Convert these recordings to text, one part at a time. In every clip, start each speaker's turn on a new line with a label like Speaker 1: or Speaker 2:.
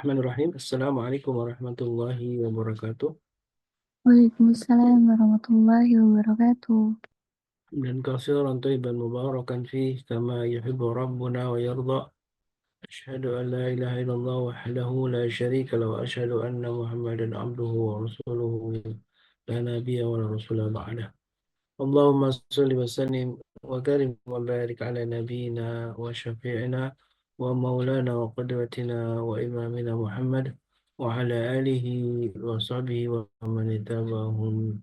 Speaker 1: Bismillahirrahmanirrahim. Assalamualaikum warahmatullahi wabarakatuh.
Speaker 2: Waalaikumsalam warahmatullahi wabarakatuh.
Speaker 1: Dan kasiran tayyiban mubarakan fih kama yuhibbu rabbuna wa yarda. Asyhadu an la ilaha illallah wahdahu la syarika lahu wa asyhadu anna Muhammadan abduhu wa rasuluhu la nabiyya wa la rasula ba'dah. Allahumma salli wa sallim wa karim wa barik ala nabiyyina wa syafi'ina wa maulana wa qudwatina wa imamina Muhammad wa ala alihi wa sahbihi wa man ittaba'ahum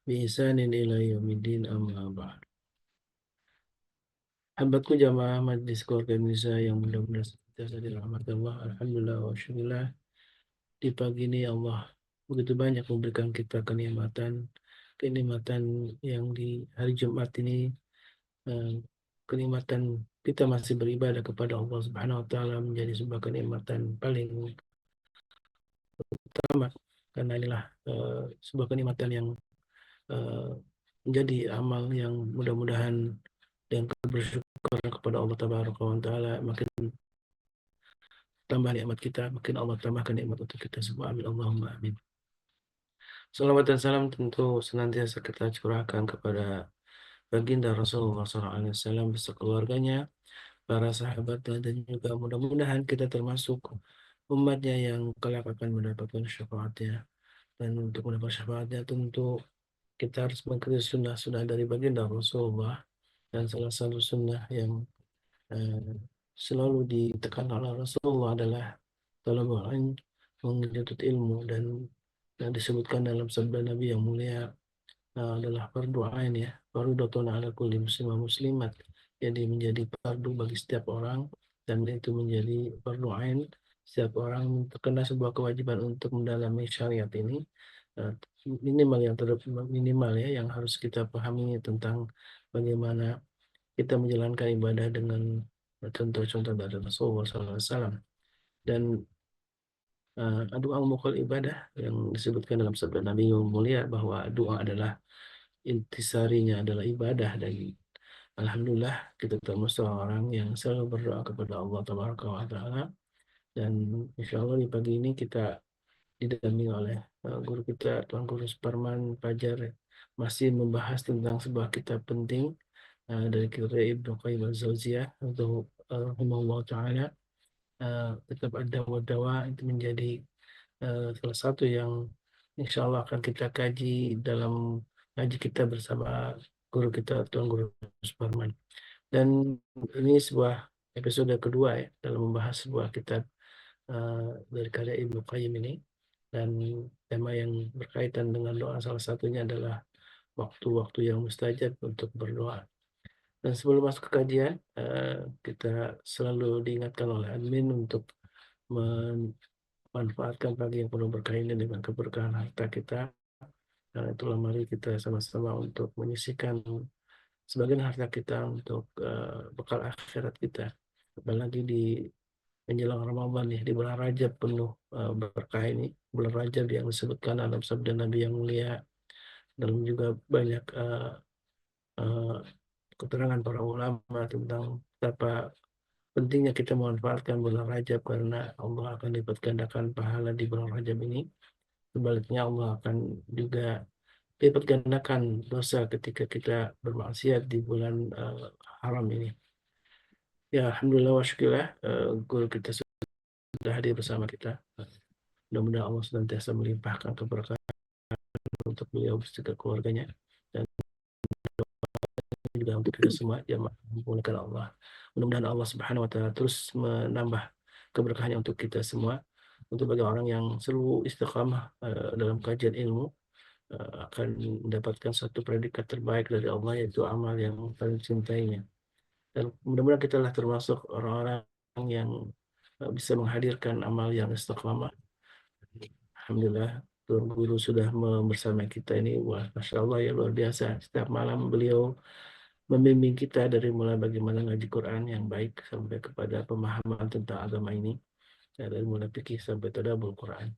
Speaker 1: bi ihsanin ila yaumiddin amma ba'd. Hambatku jamaah Majlis Keluarga Indonesia yang mudah-mudahan senantiasa dirahmati Allah. Alhamdulillah wa syukurillah. Di pagi ini Allah begitu banyak memberikan kita kenikmatan yang di hari Jumat ini, eh, kenikmatan kita masih beribadah kepada Allah Subhanahu wa taala menjadi sebuah kenikmatan paling utama, karena inilah sebuah kenikmatan yang eh, menjadi amal yang mudah-mudahan dan bersyukur kepada Allah Tabaraka wa taala makin tambah nikmat kita, makin Allah tambahkan nikmat untuk kita semua. Amin Allahumma amin. Salawat dan salam tentu senantiasa kita curahkan kepada baginda Rasulullah SAW beserta keluarganya, para sahabatnya, dan juga mudah-mudahan kita termasuk umatnya yang kelak akan mendapatkan syafaatnya. Dan untuk mendapat syafaatnya tentu kita harus mengikuti sunnah-sunnah dari baginda Rasulullah. Dan salah satu sunnah yang eh, selalu ditekankan oleh Rasulullah adalah talabul ilm, menuntut ilmu, dan disebutkan dalam sabda Nabi yang mulia, adalah fardu ain, ya, fardhatun ala kulli muslim wa muslimat. Jadi menjadi fardu bagi setiap orang, dan itu menjadi fardu ain setiap orang terkena sebuah kewajiban untuk mendalami syariat ini. Eh, Minimal yang minimal, ya, yang harus kita pahami tentang bagaimana kita menjalankan ibadah dengan contoh-contoh dari Rasulullah SAW. Dan doa memukul ibadah yang disebutkan dalam sabda Nabi yang mulia bahwa doa adalah intisarinya adalah ibadah. Dan alhamdulillah kita termasuk orang yang selalu berdoa kepada Allah Tabaraka wa Taala. Dan insya Allah di pagi ini kita didampingi oleh guru kita Tuan Guru Suparman Fajar, masih membahas tentang sebuah kitab penting dari kitab Ibnu Qayyim al-Jauziyah untuk rahimahullah taala. Kitab Ad-Dawa itu menjadi salah satu yang insya Allah akan kita kaji dalam ngaji kita bersama guru kita Tuan Guru Suparman. Dan ini sebuah episode kedua, ya, dalam membahas sebuah kitab dari karya Ibnu Qayyim ini. Dan tema yang berkaitan dengan doa salah satunya adalah waktu-waktu yang mustajab untuk berdoa. Dan sebelum masuk ke kajian, kita selalu diingatkan oleh admin untuk memanfaatkan pagi yang penuh berkah ini dengan keberkahan harta kita. Dan itulah mari kita sama-sama untuk menyisihkan sebagian harta kita untuk bekal akhirat kita. Apalagi di menjelang Ramadan, ya, di bulan Rajab penuh berkah ini, bulan Rajab yang disebutkan dalam sabda Nabi yang mulia, dalam juga banyak uh, keterangan para ulama tentang betapa pentingnya kita memanfaatkan bulan Rajab, karena Allah akan lipat gandakan pahala di bulan Rajab ini. Sebaliknya Allah akan juga lipat gandakan dosa ketika kita bermaksiat di bulan haram ini. Ya, alhamdulillah wa syukurillah, guru kita sudah hadir bersama kita. Mudah-mudahan Allah senantiasa melimpahkan keberkahan untuk beliau beserta keluarganya, dan juga untuk kita semua jamaah memulakan Allah. Mudah-mudahan Allah Subhanahu wa taala terus menambah keberkahannya untuk kita semua. Untuk bagi orang yang selalu istiqamah dalam kajian ilmu, akan mendapatkan satu predikat terbaik dari Allah, yaitu amal yang paling dicintainya. Dan mudah-mudahan kita lah termasuk orang-orang yang bisa menghadirkan amal yang istiqamah. Alhamdulillah, Tuan Guru sudah bersama kita ini. Wah, Masya Allah, ya, luar biasa. Setiap malam beliau membimbing kita dari mulai bagaimana ngaji Quran yang baik sampai kepada pemahaman tentang agama ini. Ya, dari mulai fikih sampai tadabbur Quran.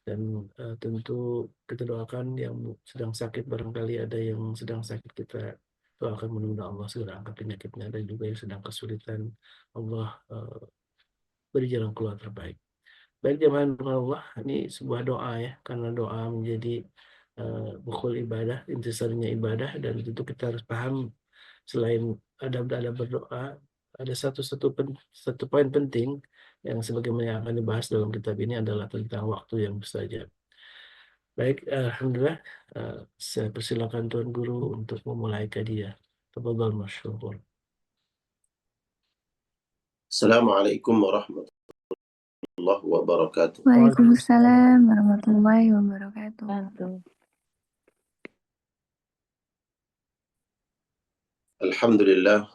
Speaker 1: Dan tentu kita doakan yang sedang sakit, barangkali ada yang sedang sakit, kita doakan mudah-mudahan Allah segera angkat penyakitnya, dan juga yang sedang kesulitan Allah beri jalan keluar terbaik. Baik jemaah Allah, ini sebuah doa ya, karena doa menjadi bukul ibadah, intisarinya ibadah, dan tentu kita harus paham selain ada berdoa, ada satu poin penting yang sebagaimana yang akan dibahas dalam kitab ini adalah tentang waktu yang mustajab. Baik, alhamdulillah, saya persilakan Tuan Guru untuk memulai kajian. Tafadhal masyhur.
Speaker 3: Assalamualaikum warahmatullahi wabarakatuh.
Speaker 2: Waalaikumsalam warahmatullahi wabarakatuh.
Speaker 3: Alhamdulillah,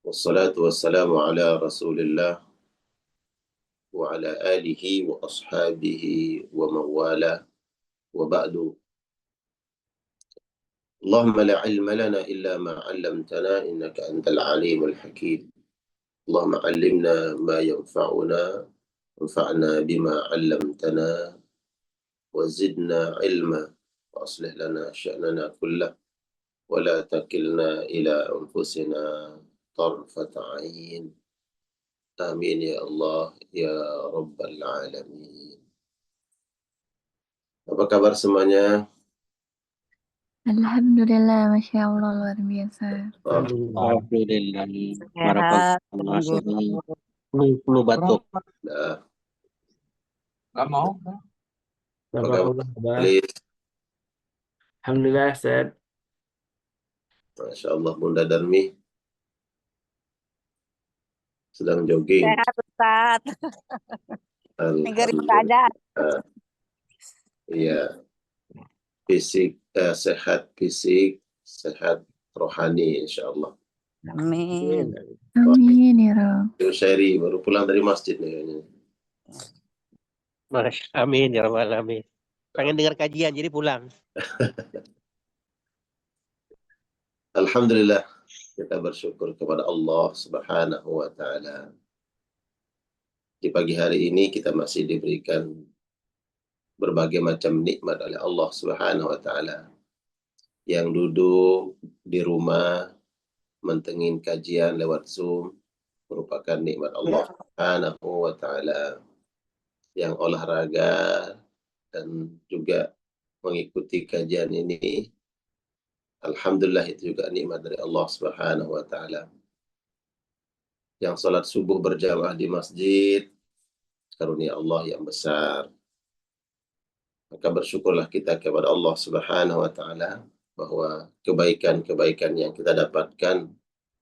Speaker 3: wassalatu wassalamu ala rasulillah wa ala alihi wa ashabihi wa mawala wa ba'du. Allahumma la ilma lana illa ma 'allamtana innaka antal alimul hakim. Allahumma 'allimna ma yanfa'una wanfa'na bima 'allamtana wa zidna ilma wa aslih lana sya'nana kullah wa la takilna ila anfusina tarfat 'ain. Amin ya Allah ya Rabbal Alamin. Apa kabar semuanya?
Speaker 2: Alhamdulillah, Masya Allah, luar biasa.
Speaker 3: Alhamdulillah.
Speaker 4: Alhamdulillah.
Speaker 3: Flu batuk. Nah,
Speaker 4: Gak mau.
Speaker 1: Apa kabar?
Speaker 3: Alis.
Speaker 1: Alhamdulillah, Ustaz.
Speaker 3: Masya Allah, Bunda Darmi sedang jogging.
Speaker 4: Sehat, Ustaz. Negeri
Speaker 3: Alhamdulillah.
Speaker 4: keadaan.
Speaker 3: Iya, fisik sehat fisik, sehat rohani insya Allah.
Speaker 4: Amin.
Speaker 2: Amin ya Rabb.
Speaker 3: Syari baru pulang dari masjid nih kayaknya.
Speaker 5: Amin ya rabbal alamin. Pengen dengar kajian jadi pulang.
Speaker 3: Alhamdulillah, kita bersyukur kepada Allah Subhanahu wa Ta'ala. Di pagi hari ini kita masih diberikan berbagai macam nikmat oleh Allah Subhanahu wa Ta'ala. Yang duduk di rumah mentengin kajian lewat Zoom merupakan nikmat Allah Subhanahu wa Ta'ala. Yang olahraga dan juga mengikuti kajian ini, alhamdulillah itu juga nikmat dari Allah Subhanahu wa Ta'ala. Yang salat subuh berjamaah di masjid, karunia Allah yang besar. Maka bersyukurlah kita kepada Allah Subhanahu wa Ta'ala bahwa kebaikan-kebaikan yang kita dapatkan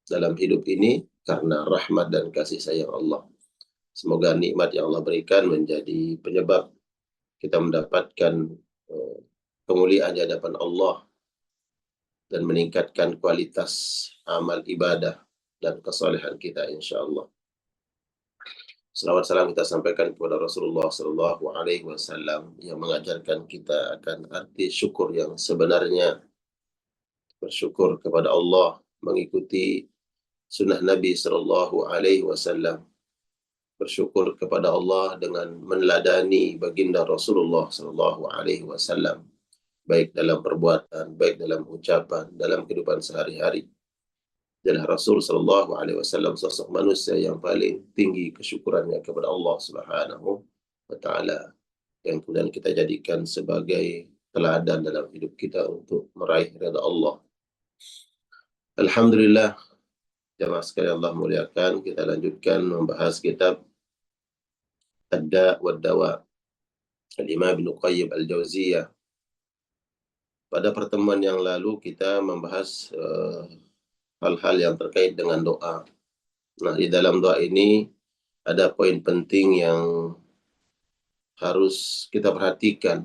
Speaker 3: dalam hidup ini karena rahmat dan kasih sayang Allah. Semoga nikmat yang Allah berikan menjadi penyebab kita mendapatkan kemuliaan di hadapan Allah dan meningkatkan kualitas amal ibadah dan kesalehan kita insya Allah. Salawat salam kita sampaikan kepada Rasulullah Sallallahu Alaihi Wasallam yang mengajarkan kita akan arti syukur yang sebenarnya. Bersyukur kepada Allah, mengikuti sunnah Nabi Sallallahu Alaihi Wasallam. Bersyukur kepada Allah dengan meneladani baginda Rasulullah Sallallahu Alaihi Wasallam, baik dalam perbuatan, baik dalam ucapan, dalam kehidupan sehari-hari. Dan Rasul Sallallahu Alaihi Wasallam sosok manusia yang paling tinggi kesyukurannya kepada Allah Subhanahu wa Ta'ala, yang kemudian kita jadikan sebagai teladan dalam hidup kita untuk meraih ridha Allah. Alhamdulillah, jamaah sekalian Allah muliakan, kita lanjutkan membahas kitab Ad-Da' wad-Dawa Al-Imam Ibnu Qayyim Al-Jauziyah. Pada pertemuan yang lalu kita membahas hal-hal yang terkait dengan doa. Nah, di dalam doa ini ada poin penting yang harus kita perhatikan.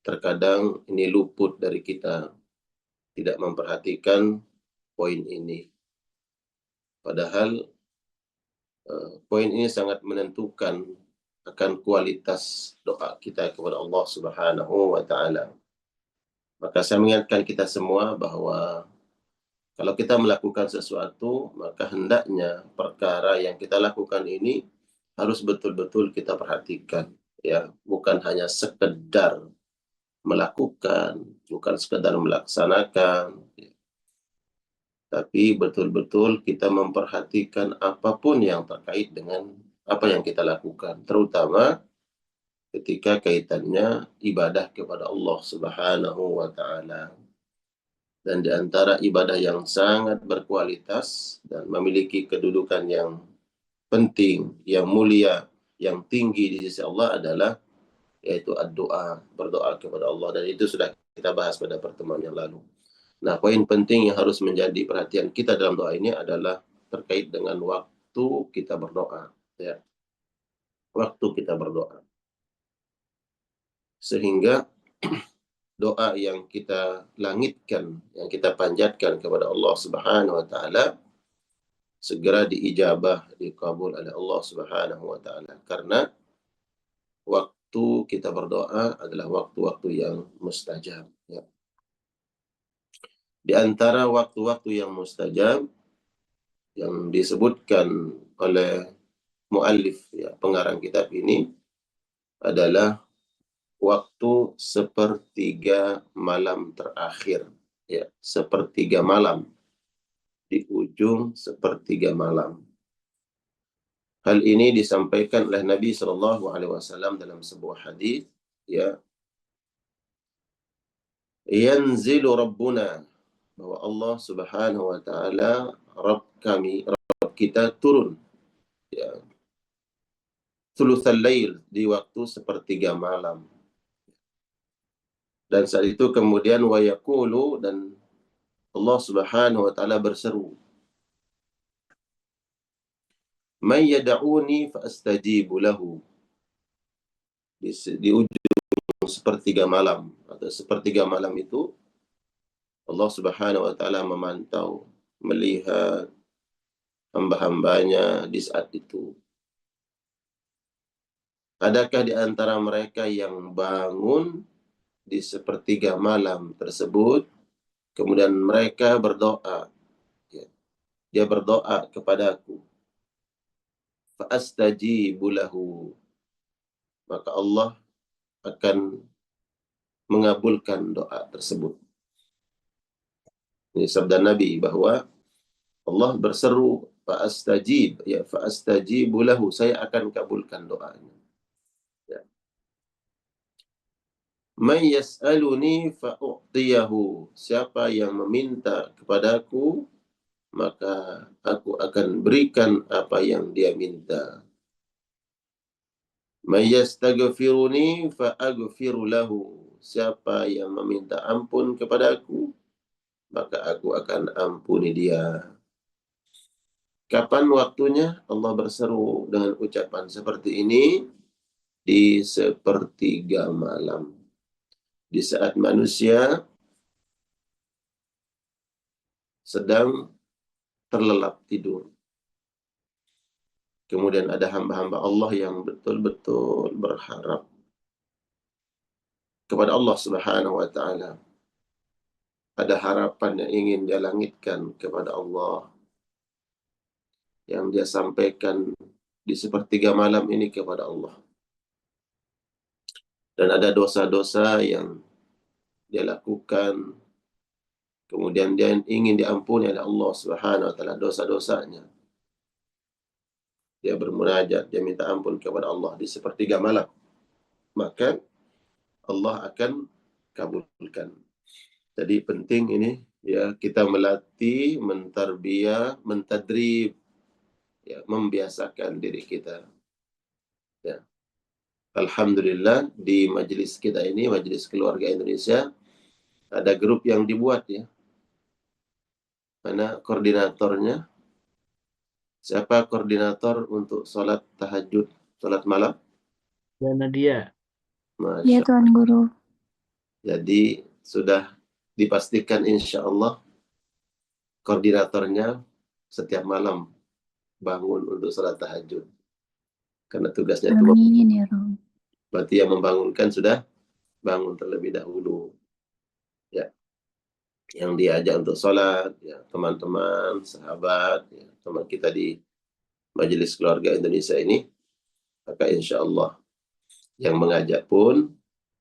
Speaker 3: Terkadang ini luput dari kita, tidak memperhatikan poin ini. Padahal poin ini sangat menentukan akan kualitas doa kita kepada Allah Subhanahu wa Ta'ala. Maka saya mengingatkan kita semua bahwa kalau kita melakukan sesuatu, maka hendaknya perkara yang kita lakukan ini harus betul-betul kita perhatikan, ya, bukan hanya sekedar melakukan, bukan sekedar melaksanakan, ya. Tapi betul-betul kita memperhatikan apapun yang terkait dengan apa yang kita lakukan, terutama ketika kaitannya ibadah kepada Allah Subhanahu wa Ta'ala. Dan di antara ibadah yang sangat berkualitas dan memiliki kedudukan yang penting, yang mulia, yang tinggi di sisi Allah adalah yaitu doa, berdoa kepada Allah. Dan itu sudah kita bahas pada pertemuan yang lalu. Nah, poin penting yang harus menjadi perhatian kita dalam doa ini adalah terkait dengan waktu kita berdoa. Ya. Waktu kita berdoa. Sehingga doa yang kita langitkan, yang kita panjatkan kepada Allah Subhanahu wa Ta'ala segera diijabah, dikabul oleh Allah Subhanahu wa Ta'ala. Karena waktu kita berdoa adalah waktu-waktu yang mustajab. Ya. Di antara waktu-waktu yang mustajab yang disebutkan oleh muallif, ya, pengarang kitab ini adalah waktu sepertiga malam terakhir, ya, sepertiga malam, di ujung sepertiga malam. Hal ini disampaikan oleh Nabi Shallallahu Alaihi Wasallam dalam sebuah hadis, ya, yanzilu Rabbuna, bahwa Allah Subhanahu Wa Taala, Rabb kami, Rabb kita turun, ya, thulutsal lail, di waktu sepertiga malam. Dan saat itu kemudian wa yaqulu, dan Allah Subhanahu wa Ta'ala berseru, "Man yad'uni fa astajibu lahu." Di ujung sepertiga malam, atau sepertiga malam itu Allah Subhanahu wa Ta'ala memantau, melihat hamba-hambanya di saat itu. Adakah di antara mereka yang bangun di sepertiga malam tersebut, kemudian mereka berdoa, ya, dia berdoa kepadaku, fa astajibu lahu, maka Allah akan mengabulkan doa tersebut. Ini sabda Nabi bahwa Allah berseru, fa astajib, ya, fa astajibu lahu, saya akan kabulkan doanya. Ya. Man yas'aluni fa u'tiyahu, siapa yang meminta kepadaku, maka aku akan berikan apa yang dia minta. Man yastaghfiruni fa aghfiru lahu, siapa yang meminta ampun kepadaku, maka aku akan ampuni dia. Kapan waktunya? Allah berseru dengan ucapan seperti ini di sepertiga malam. Di saat manusia sedang terlelap tidur. Kemudian ada hamba-hamba Allah yang betul-betul berharap kepada Allah Subhanahu wa Ta'ala. Ada harapan yang ingin dia langitkan kepada Allah, yang dia sampaikan di sepertiga malam ini kepada Allah. Dan ada dosa-dosa yang dia lakukan, kemudian dia ingin diampuni oleh Allah Subhanahu wa Ta'ala dosa-dosanya. Dia bermunajat, dia minta ampun kepada Allah di sepertiga malam, maka Allah akan kabulkan. Jadi penting ini, ya, kita melatih, mentarbiyah, mentadrib, ya, membiasakan diri kita. Ya. Alhamdulillah di majelis kita ini, majelis keluarga Indonesia, ada grup yang dibuat, ya. Mana koordinatornya? Siapa koordinator untuk sholat tahajud, sholat malam?
Speaker 1: Dan Nadia.
Speaker 3: Masya
Speaker 2: Ya Tuan Guru.
Speaker 3: Jadi sudah dipastikan insya Allah koordinatornya setiap malam bangun untuk sholat tahajud. Karena tugasnya itu,
Speaker 2: Amin ya Rob.
Speaker 3: berarti yang membangunkan sudah bangun terlebih dahulu. Ya. Yang diajak untuk sholat, ya, teman-teman, sahabat, ya, teman kita di Majelis Keluarga Indonesia ini, maka insya Allah yang mengajak pun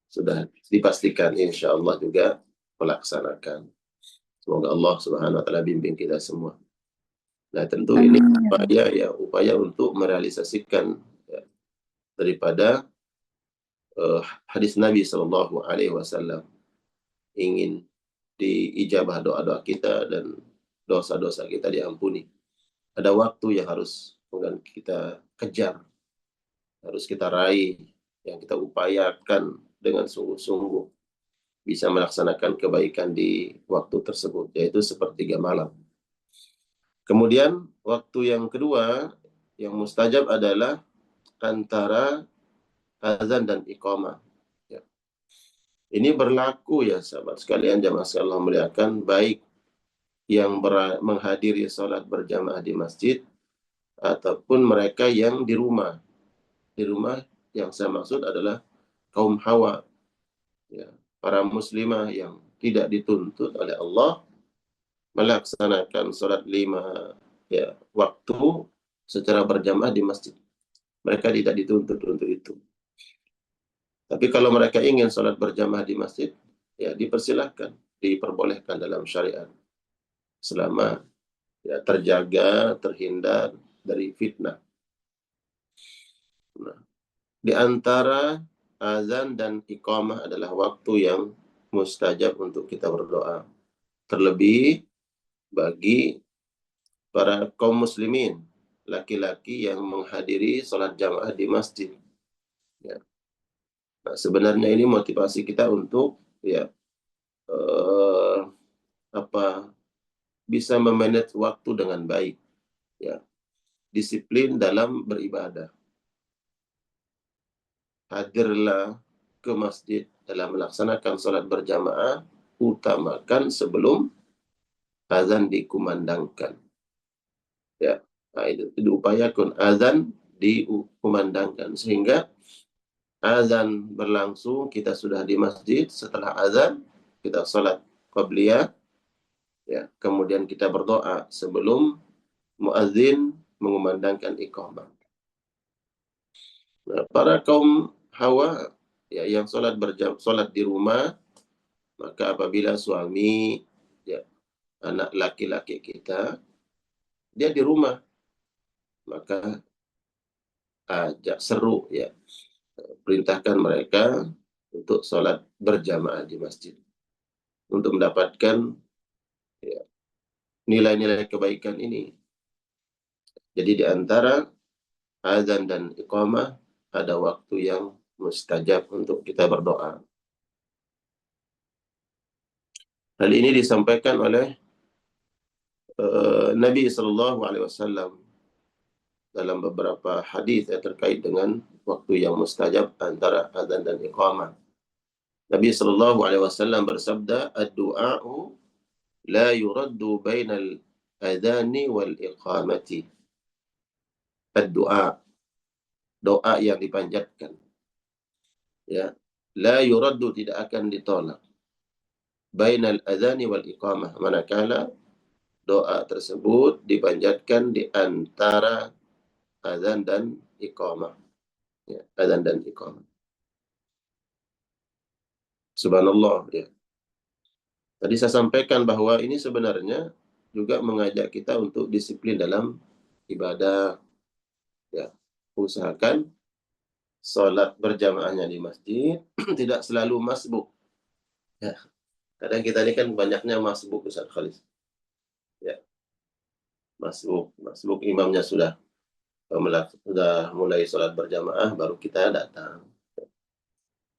Speaker 3: sudah dipastikan insya Allah juga melaksanakan. Semoga Allah Subhanahu wa Ta'ala bimbing kita semua. Nah, tentu ini
Speaker 2: Amin ya Rob.
Speaker 3: upaya untuk merealisasikan ya, daripada hadis Nabi Shallallahu Alaihi Wasallam, ingin diijabah doa-doa kita dan dosa-dosa kita diampuni. Ada waktu yang harus kita kejar, harus kita raih, yang kita upayakan dengan sungguh-sungguh bisa melaksanakan kebaikan di waktu tersebut, yaitu sepertiga malam. Kemudian waktu yang kedua yang mustajab adalah antara azan dan iqamah. Ya. Ini berlaku ya sahabat sekalian, jamaah sekalian Allah muliakan, baik yang menghadiri sholat berjamaah di masjid ataupun mereka yang di rumah. Di rumah yang saya maksud adalah kaum hawa, ya, para muslimah yang tidak dituntut oleh Allah melaksanakan sholat 5 ya, waktu secara berjamaah di masjid. Mereka tidak dituntut untuk itu. Tapi kalau mereka ingin sholat berjamaah di masjid, ya dipersilahkan, diperbolehkan dalam syariat. Selama ya, terjaga, terhindar dari fitnah. Nah, di antara azan dan iqamah adalah waktu yang mustajab untuk kita berdoa. Terlebih bagi para kaum muslimin, laki-laki yang menghadiri sholat jamaah di masjid. Ya. Nah, sebenarnya ini motivasi kita untuk ya bisa memanage waktu dengan baik, ya, disiplin dalam beribadah. Hadirlah ke masjid dalam melaksanakan sholat berjamaah, utamakan sebelum azan dikumandangkan. Ya, nah, itu diupayakan azan dikumandangkan sehingga azan berlangsung, kita sudah di masjid. Setelah azan kita sholat qabliyah, ya, kemudian kita berdoa sebelum muadzin mengumandangkan iqamah. Nah, para kaum hawa ya yang sholat di rumah, maka apabila suami ya anak laki-laki kita dia di rumah, maka ajak seru ya, perintahkan mereka untuk sholat berjamaah di masjid untuk mendapatkan ya, nilai-nilai kebaikan ini. Jadi di antara azan dan iqamah ada waktu yang mustajab untuk kita berdoa. Hal ini disampaikan oleh Nabi Shallallahu Alaihi Wasallam dalam beberapa hadis terkait dengan waktu yang mustajab antara azan dan iqamah. Nabi Shallallahu Alaihi Wasallam bersabda, "Ad-du'a'u la yuraddu bainal adhani wal iqamati." Ad-du'a, doa yang dipanjatkan, ya, la yuraddu, tidak akan ditolak, bainal adhani wal iqamah, manakala doa tersebut dipanjatkan di antara azan dan iqamah. Ya, azan dan iqamah. Subhanallah, ya. Tadi saya sampaikan bahwa ini sebenarnya juga mengajak kita untuk disiplin dalam ibadah. Ya, usahakan sholat berjamaahnya di masjid tidak selalu masbuk. Ya, kadang kita ini kan banyaknya masbuk, Ustaz Khalis. Ya, masbuk imamnya sudah mulai sholat berjamaah baru kita datang.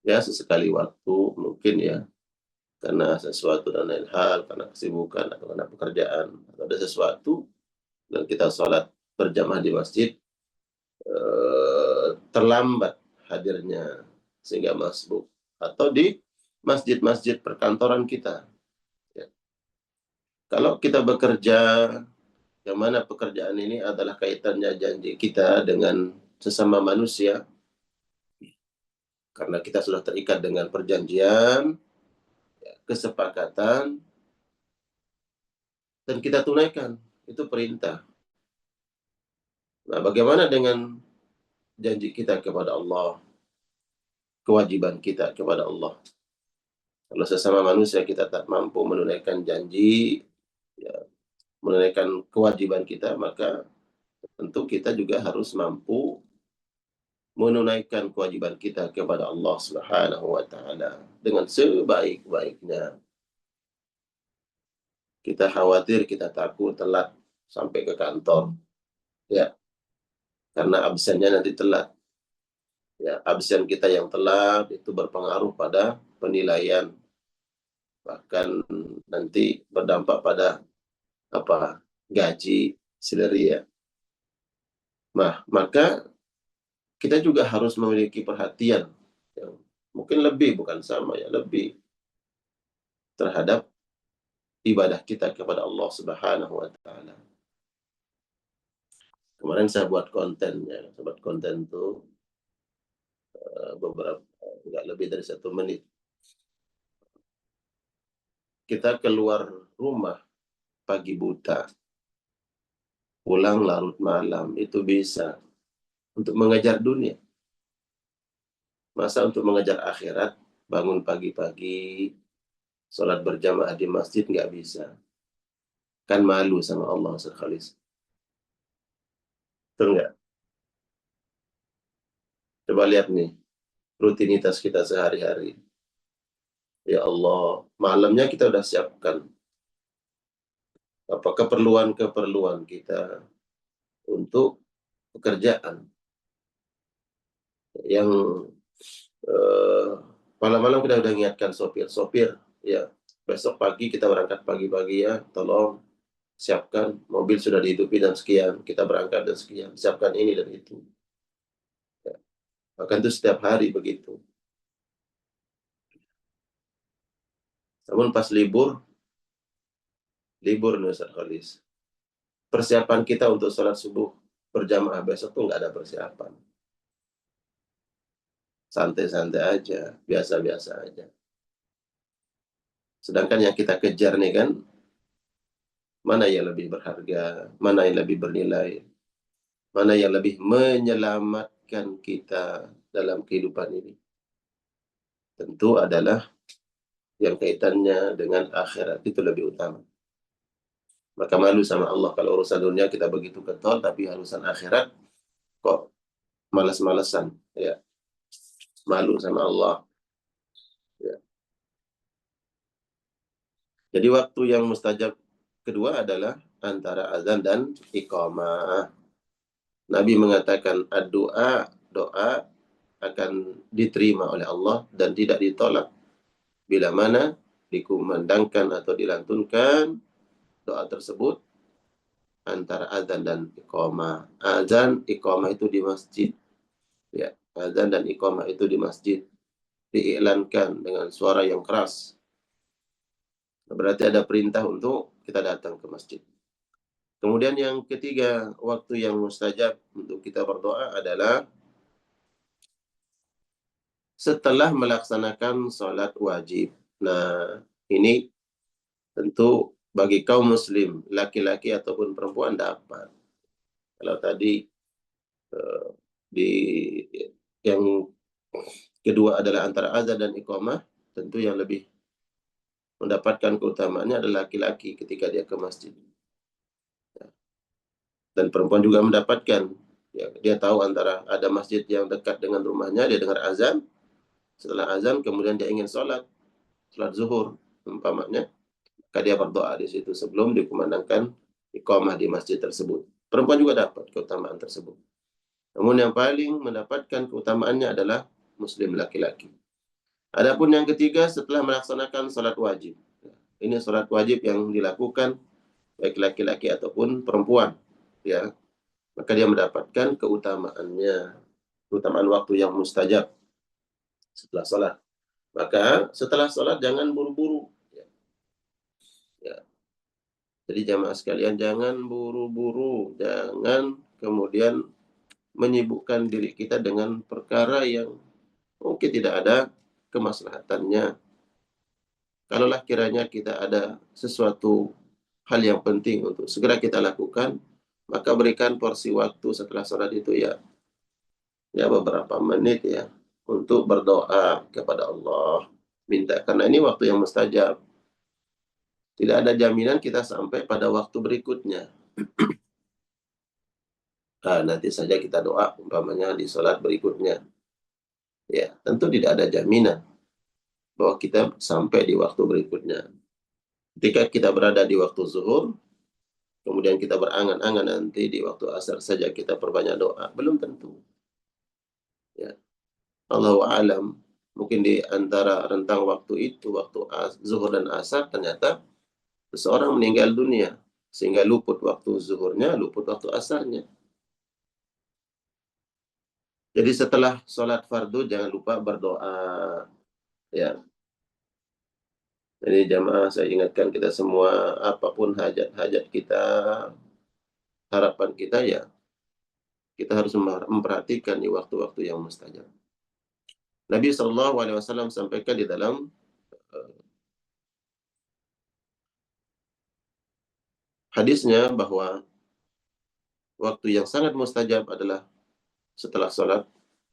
Speaker 3: Ya, sesekali waktu mungkin ya, karena sesuatu dan lain hal, karena kesibukan atau karena pekerjaan atau ada sesuatu dan kita sholat berjamaah di masjid terlambat hadirnya sehingga masbuk, atau di masjid-masjid perkantoran kita. Ya. Kalau kita bekerja, yang mana pekerjaan ini adalah kaitannya janji kita dengan sesama manusia, karena kita sudah terikat dengan perjanjian, ya, kesepakatan, dan kita tunaikan, itu perintah. Nah, bagaimana dengan janji kita kepada Allah, kewajiban kita kepada Allah? Kalau sesama manusia kita tak mampu menunaikan janji, ya, menunaikan kewajiban kita, maka tentu kita juga harus mampu menunaikan kewajiban kita kepada Allah Subhanahu wa Ta'ala dengan sebaik-baiknya. Kita khawatir, kita takut telat sampai ke kantor, ya, karena absennya nanti telat. Ya, absen kita yang telat itu berpengaruh pada penilaian, bahkan nanti berdampak pada gaji, salary ya. Nah, maka kita juga harus memiliki perhatian yang mungkin lebih, bukan sama ya, lebih terhadap ibadah kita kepada Allah Subhanahu wa Ta'ala. Kemarin saya buat konten ya, konten tuh beberapa, nggak lebih dari 1 menit. Kita keluar rumah pagi buta, pulang larut malam, itu bisa untuk mengejar dunia. Masa untuk mengejar akhirat, bangun pagi-pagi, sholat berjamaah di masjid, nggak bisa. Kan malu sama Allah sekali. Betul nggak? Coba lihat nih, rutinitas kita sehari-hari. Ya Allah, malamnya kita udah siapkan apa keperluan-keperluan kita untuk pekerjaan. Yang malam-malam kita udah ingatkan sopir, ya, besok pagi kita berangkat pagi-pagi ya, tolong siapkan mobil sudah dihidupi dan sekian, kita berangkat dan sekian, siapkan ini dan itu. Ya. Bahkan itu setiap hari begitu. Namun pas libur nih Ustaz Khalis, persiapan kita untuk sholat subuh berjamaah besok tuh nggak ada persiapan. Santai-santai aja, biasa-biasa aja. Sedangkan yang kita kejar nih kan, mana yang lebih berharga, mana yang lebih bernilai, mana yang lebih menyelamatkan kita dalam kehidupan ini. Tentu adalah yang kaitannya dengan akhirat, itu lebih utama. Maka malu sama Allah kalau urusan dunia kita begitu getol, tapi urusan akhirat kok malas-malesan, ya. Malu sama Allah. Ya. Jadi waktu yang mustajab kedua adalah antara azan dan iqamah. Nabi mengatakan doa akan diterima oleh Allah dan tidak ditolak bila mana dikumandangkan atau dilantunkan doa tersebut antara azan dan iqamah. Azan, iqamah itu di masjid. Ya, azan dan iqamah itu di masjid. Diiklankan dengan suara yang keras. Berarti ada perintah untuk kita datang ke masjid. Kemudian yang ketiga, waktu yang mustajab untuk kita berdoa adalah setelah melaksanakan sholat wajib. Nah, ini tentu bagi kaum muslim, laki-laki ataupun perempuan dapat. Kalau tadi di yang kedua adalah antara azan dan iqamah, tentu yang lebih mendapatkan keutamaannya adalah laki-laki ketika dia ke masjid. Dan perempuan juga mendapatkan. Ya, dia tahu antara ada masjid yang dekat dengan rumahnya, dia dengar azan. Setelah azan, kemudian dia ingin sholat zuhur, umpamanya, maka dia berdoa di situ sebelum dikumandangkan iqamah di masjid tersebut. Perempuan juga dapat keutamaan tersebut. Namun yang paling mendapatkan keutamaannya adalah muslim laki-laki. Adapun yang ketiga, setelah melaksanakan sholat wajib. Ini sholat wajib yang dilakukan baik laki-laki ataupun perempuan. Ya, maka dia mendapatkan keutamaannya, keutamaan waktu yang mustajab setelah sholat. Maka setelah sholat jangan buru-buru. Ya. Jadi jamaah sekalian jangan buru-buru, jangan kemudian menyibukkan diri kita dengan perkara yang mungkin tidak ada kemaslahatannya. Kalaulah kiranya kita ada sesuatu hal yang penting untuk segera kita lakukan, maka berikan porsi waktu setelah sholat itu ya beberapa menit ya untuk berdoa kepada Allah, minta, karena ini waktu yang mustajab. Tidak ada jaminan kita sampai pada waktu berikutnya. Nanti saja kita doa, umpamanya di sholat berikutnya. Ya, tentu tidak ada jaminan bahwa kita sampai di waktu berikutnya. Ketika kita berada di waktu zuhur, kemudian kita berangan-angan nanti di waktu asar saja kita perbanyak doa, belum tentu. Ya. Allahu a'lam. Mungkin di antara rentang waktu itu, waktu zuhur dan asar, ternyata seseorang meninggal dunia. Sehingga luput waktu zuhurnya, luput waktu asarnya. Jadi setelah sholat fardu, jangan lupa berdoa. Ya. Jadi jamaah, saya ingatkan kita semua, apapun hajat-hajat kita, harapan kita ya, kita harus memperhatikan di waktu-waktu yang mustajab. Nabi SAW sampaikan di dalam hadisnya bahwa waktu yang sangat mustajab adalah setelah sholat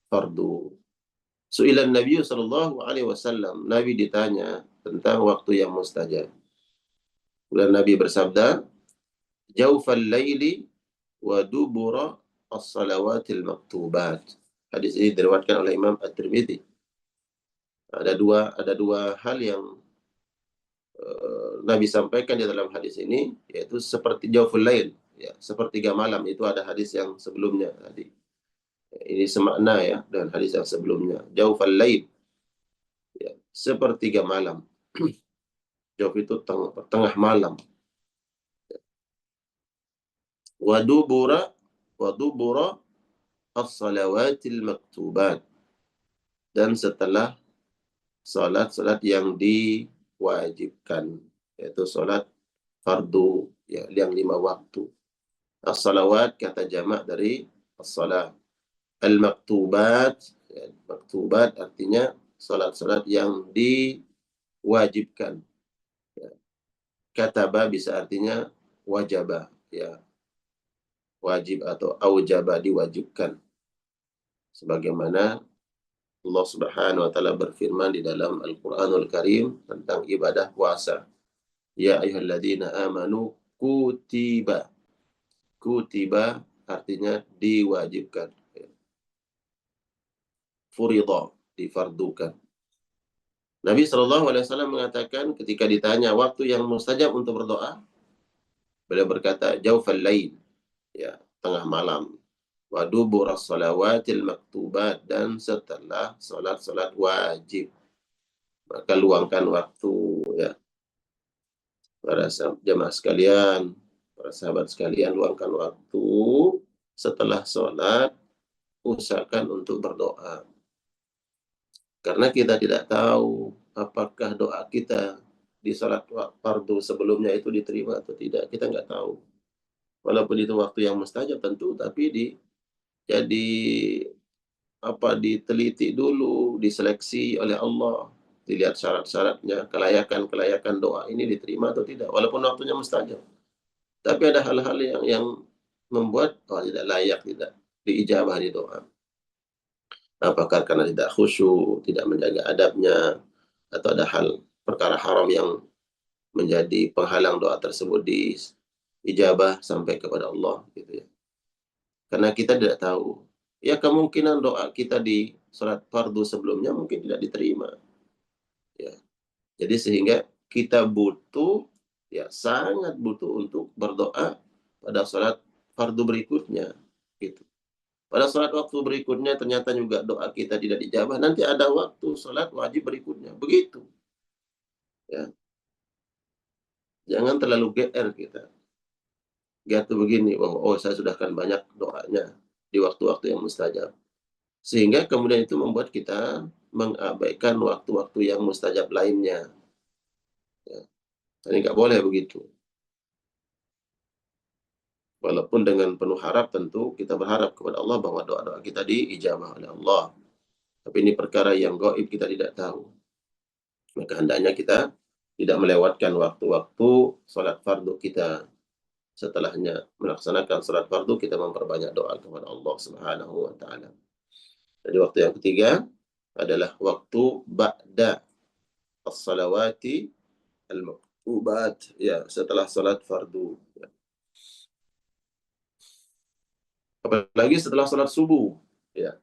Speaker 3: fardu. Su'ilan Nabi SAW, Nabi ditanya tentang waktu yang mustajab. Kemudian Nabi bersabda, Jaufal laili wa dubura as-salawatil maktubat. Hadis ini diriwayatkan oleh Imam At-Tirmidzi. Ada dua hal yang Nabi sampaikan di dalam hadis ini, yaitu seperti jauful lail, ya, sepertiga malam. Itu ada hadis yang sebelumnya tadi. Ini semakna ya dengan hadis yang sebelumnya. Jauful lail, ya, sepertiga malam. Jauf itu tengah malam. Wadubura as-salawatil maktubat. Dan setelah salat-salat yang diwajibkan, yaitu salat fardu, ya, yang 5 waktu. As-salawat kata jamak dari as-salat. Al-maktubat, ya, maktubat artinya salat-salat yang diwajibkan. Ya. Kataba bisa artinya wajaba, ya, wajib atau aujaba, diwajibkan. Sebagaimana Allah Subhanahu wa taala berfirman di dalam Al-Qur'anul Karim tentang ibadah puasa. Ya ayyuhalladzina amanu kutiba. Kutiba artinya diwajibkan. Furidha, difardukan. Nabi SAW mengatakan ketika ditanya waktu yang mustajab untuk berdoa, beliau berkata jaufal lail, ya, tengah malam. Wa duburas salawatil maktubat, dan setelah salat-salat wajib. Maka luangkan waktu, ya. Para jamaah sekalian, para sahabat sekalian, luangkan waktu setelah sholat, usahakan untuk berdoa. Karena kita tidak tahu apakah doa kita di sholat fardu sebelumnya itu diterima atau tidak. Kita nggak tahu. Walaupun itu waktu yang mustajab tentu, tapi diteliti dulu, diseleksi oleh Allah. Dilihat syarat-syaratnya, kelayakan doa ini diterima atau tidak, walaupun waktunya mustajab. Tapi ada hal-hal yang membuat tidak layak, tidak diijabah di doa. Apakah karena tidak khusyuk, tidak menjaga adabnya, atau ada hal perkara haram yang menjadi penghalang doa tersebut diijabah sampai kepada Allah, gitu ya. Karena kita tidak tahu. Ya, kemungkinan doa kita di sholat fardu sebelumnya mungkin tidak diterima. Ya. Jadi sehingga kita butuh, ya, sangat butuh untuk berdoa pada sholat fardu berikutnya. Gitu. Pada sholat waktu berikutnya ternyata juga doa kita tidak dijabah. Nanti ada waktu sholat wajib berikutnya. Begitu. Ya. Jangan terlalu GR kita. GR itu begini, bahwa saya sudahkan banyak doanya di waktu-waktu yang mustajab. Sehingga kemudian itu membuat kita mengabaikan waktu-waktu yang mustajab lainnya. Ya. Ini nggak boleh begitu. Walaupun dengan penuh harap tentu kita berharap kepada Allah bahwa doa-doa kita diijabah oleh Allah. Tapi ini perkara yang gaib, kita tidak tahu. Maka hendaknya kita tidak melewatkan waktu-waktu sholat fardu kita. Setelahnya melaksanakan sholat fardu, kita memperbanyak doa kepada Allah Subhanahu wa ta'ala. Jadi waktu yang ketiga adalah waktu ba'da as-salawati ya, setelah sholat fardu. Ya. Apalagi setelah sholat subuh, ya,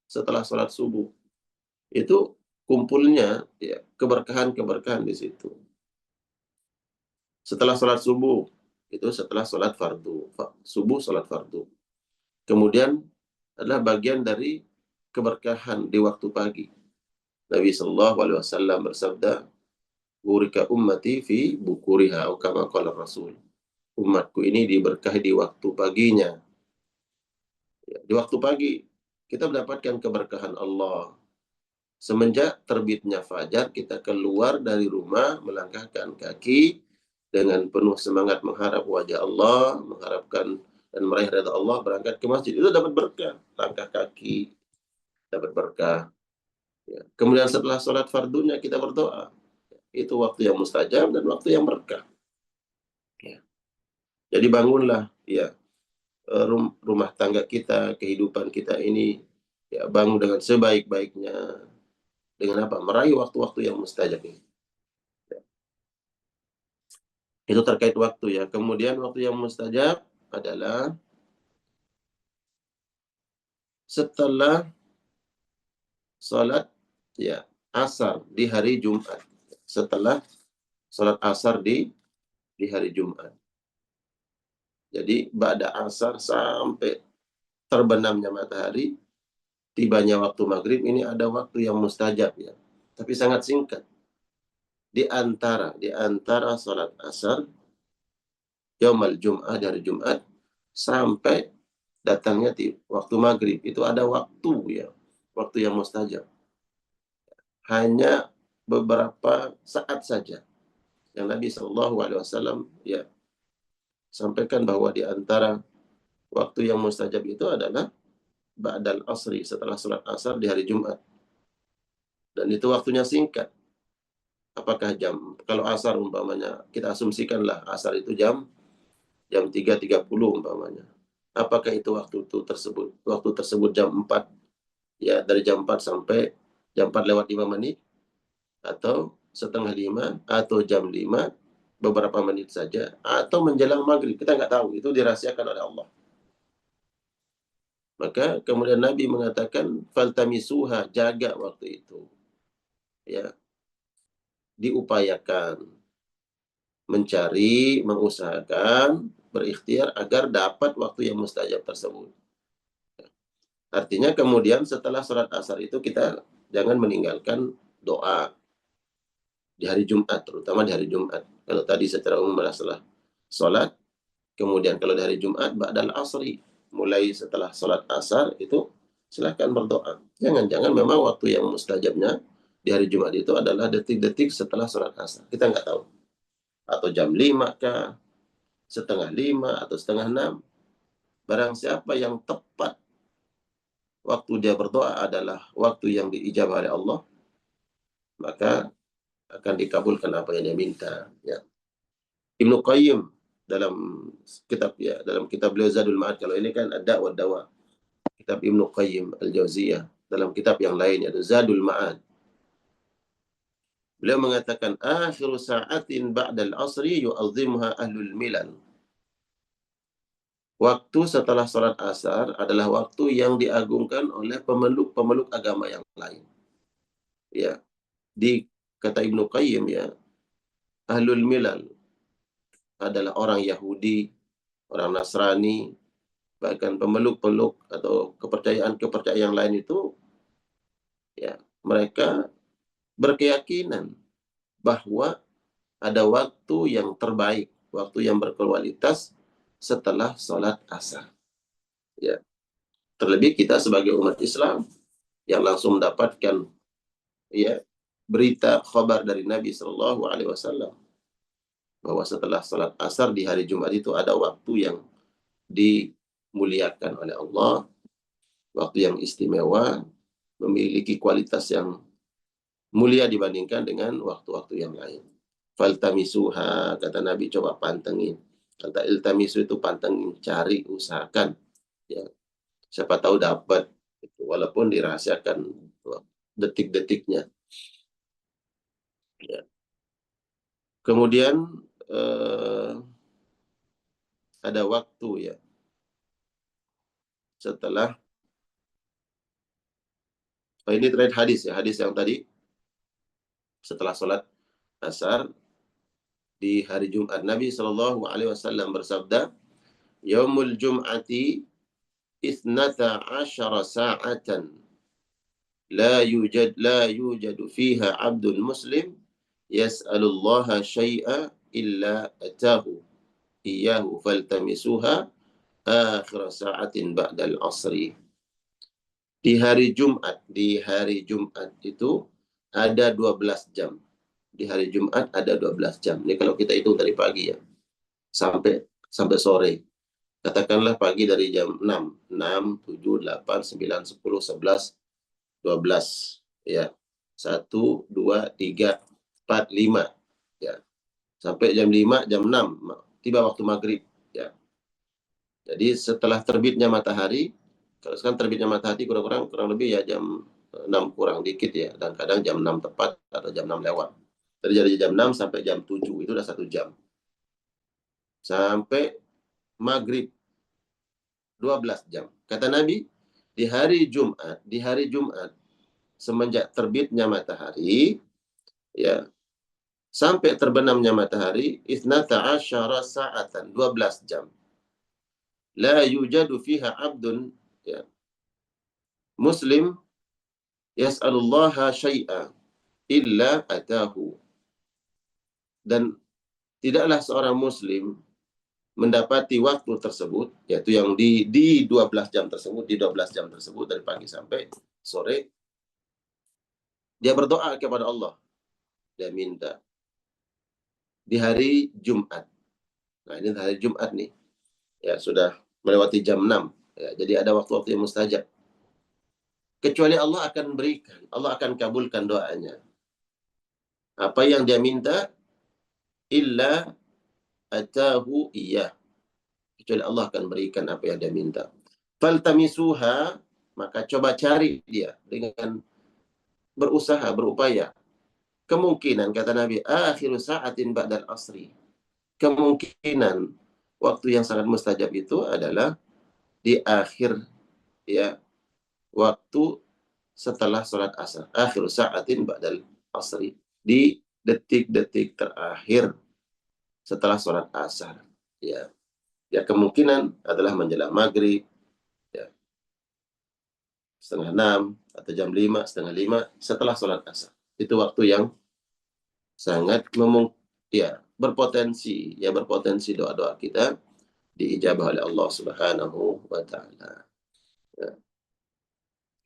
Speaker 3: setelah sholat subuh itu kumpulnya ya keberkahan di situ. Setelah sholat subuh itu setelah sholat fardu, subuh sholat fardu. Kemudian adalah bagian dari keberkahan di waktu pagi. Nabi Shallallahu Alaihi Wasallam bersabda, "Burika ummati fi bukuriha," atau kama qala Rasul. Umatku ini diberkahi di waktu paginya. Ya, di waktu pagi kita mendapatkan keberkahan Allah. Semenjak terbitnya fajar, kita keluar dari rumah, melangkahkan kaki dengan penuh semangat mengharap wajah Allah, mengharapkan dan meraih ridha Allah, berangkat ke masjid. Itu dapat berkah. Langkah kaki dapat berkah. Ya. Kemudian setelah sholat fardunya kita berdoa. Itu waktu yang mustajab dan waktu yang berkah. Ya. Jadi bangunlah, ya, rumah tangga kita, kehidupan kita ini, ya, bangun dengan sebaik-baiknya. Dengan apa? Meraih waktu-waktu yang mustajab ini. Ya. Itu terkait waktu, ya. Kemudian waktu yang mustajab adalah setelah sholat, ya, asar di hari Jumat. Setelah sholat asar di hari Jumat. Jadi ba'da asar sampai terbenamnya matahari, tibanya waktu maghrib, ini ada waktu yang mustajab, ya. Tapi sangat singkat. Di antara sholat asar, yaumal Jum'ah, dari Jumat, sampai datangnya waktu maghrib, itu ada waktu, ya. Waktu yang mustajab. Hanya beberapa saat saja. Yang Nabi SAW, ya, sampaikan bahwa di antara waktu yang mustajab itu adalah ba'dal asri, setelah sholat asar di hari Jumat. Dan itu waktunya singkat. Apakah kalau asar umpamanya, kita asumsikanlah asar itu jam 3.30 umpamanya. Apakah itu waktu tersebut jam 4, ya, dari jam 4 sampai jam 4 lewat 5 menit, atau setengah 5, atau jam 5 beberapa menit saja, atau menjelang maghrib, kita nggak tahu, itu dirahasiakan oleh Allah. Maka kemudian Nabi mengatakan, faltamisuha, jaga waktu itu, ya, diupayakan, mencari, mengusahakan, berikhtiar agar dapat waktu yang mustajab tersebut. Artinya kemudian setelah sholat asar itu kita jangan meninggalkan doa di hari Jumat, terutama di hari Jumat. Kalau tadi secara umum adalah sholat, kemudian kalau di hari Jumat, ba'dal asri, mulai setelah sholat asar itu silakan berdoa. Jangan-jangan memang waktu yang mustajabnya di hari Jumat itu adalah detik-detik setelah sholat asar. Kita nggak tahu. Atau jam 5 kah, setengah 5 atau setengah 6. Barang siapa yang tepat waktu dia berdoa adalah waktu yang diijabah oleh Allah, maka akan dikabulkan apa yang dia minta. Ya. Ibnu Qayyim dalam kitab beliau Zadul Ma'ad, kalau ini kan Ad-Da' wa Dawa, kitab Ibnu Qayyim Al-Jauziyah, dalam kitab yang lain yaitu Zadul Ma'ad, beliau mengatakan, akhiru sa'atin ba'dal asri yu'azzimuha ahlul milal. Waktu setelah sholat asar adalah waktu yang diagungkan oleh pemeluk agama yang lain. Ya, kata Ibnu Qayyim, ya, ahlul milal adalah orang Yahudi, orang Nasrani, bahkan pemeluk atau kepercayaan yang lain itu, ya, mereka berkeyakinan bahwa ada waktu yang terbaik, waktu yang berkualitas setelah sholat asar. Ya. Terlebih kita sebagai umat Islam yang langsung mendapatkan, ya, berita khabar dari Nabi Shallallahu Alaihi Wasallam bahwa setelah sholat asar di hari Jumat itu ada waktu yang dimuliakan oleh Allah, waktu yang istimewa, memiliki kualitas yang mulia dibandingkan dengan waktu-waktu yang lain. Faltamisuha, kata Nabi, coba pantengin. Kata iltamisu itu pantengin, cari, usahakan. Ya, siapa tahu dapat, walaupun dirahasiakan detik-detiknya. Ya. Kemudian ada waktu ya. Setelah ini terkait hadis ya, hadis yang tadi setelah sholat asar di hari Jumat, Nabi Shallallahu Alaihi Wasallam bersabda, Yaumul Jum'ati ithnata asyara sa'atan la yujadu fiha abdun muslim yas'alullaha syai'a illa atahu iyyahu faltamisuha akhir sa'atin ba'dal asri. Di hari Jumat itu ada 12 jam. Di hari Jumat ada 12 jam. Ini kalau kita hitung dari pagi ya, sampai sore. Katakanlah pagi dari jam 6, 7, 8, 9, 10, 11, 12. Ya. 1, 2, 3, 4, 5. Ya. Sampai jam 5, jam 6. Tiba waktu maghrib. Ya. Jadi setelah terbitnya matahari, kalau sekarang terbitnya matahari kurang lebih ya jam 6 kurang dikit ya. Dan kadang jam 6 tepat atau jam 6 lewat. Dari jam 6 sampai jam 7 itu udah 1 jam. Sampai maghrib 12 jam. Kata Nabi, di hari Jumat semenjak terbitnya matahari ya sampai terbenamnya matahari ithnata asyara sa'atan, 12 jam. La yujadu fiha abdun ya muslim yas'alullaha syai'a illa atahu. Dan tidaklah seorang muslim mendapati waktu tersebut, yaitu yang di 12 jam tersebut, dari pagi sampai sore, dia berdoa kepada Allah. Dia minta. Di hari Jumat. Nah, ini hari Jumat nih. Ya, sudah melewati jam 6. Ya, jadi ada waktu-waktu yang mustajab. Kecuali Allah akan berikan, Allah akan kabulkan doanya. Apa yang dia minta, illa atahu iyah. Kecuali Allah akan berikan apa yang dia minta. Faltamisuha, maka coba cari dia dengan berusaha, berupaya. Kemungkinan, kata Nabi, akhiru sa'atin ba'dal asri. Kemungkinan waktu yang sangat mustajab itu adalah di akhir ya waktu setelah sholat asar. Akhiru sa'atin ba'dal asri. Di detik-detik terakhir setelah sholat asar. Ya. Ya, kemungkinan adalah menjelang maghrib, ya, 5:30 atau jam 5, 4:30 setelah sholat asar. Itu waktu yang sangat berpotensi doa-doa kita diijabah oleh Allah Subhanahu wa Ta'ala. Ya.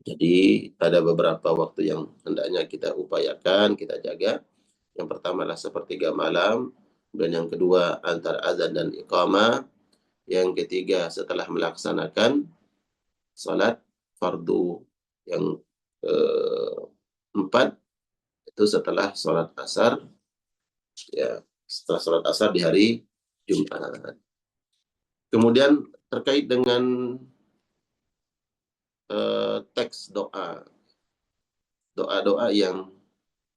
Speaker 3: Jadi ada beberapa waktu yang hendaknya kita upayakan, kita jaga. Yang pertama adalah sepertiga malam, dan yang kedua antara azan dan iqamah. Yang ketiga setelah melaksanakan salat fardu. Yang keempat itu setelah salat asar, ya, setelah salat asar di hari Jumat. Kemudian terkait dengan teks doa yang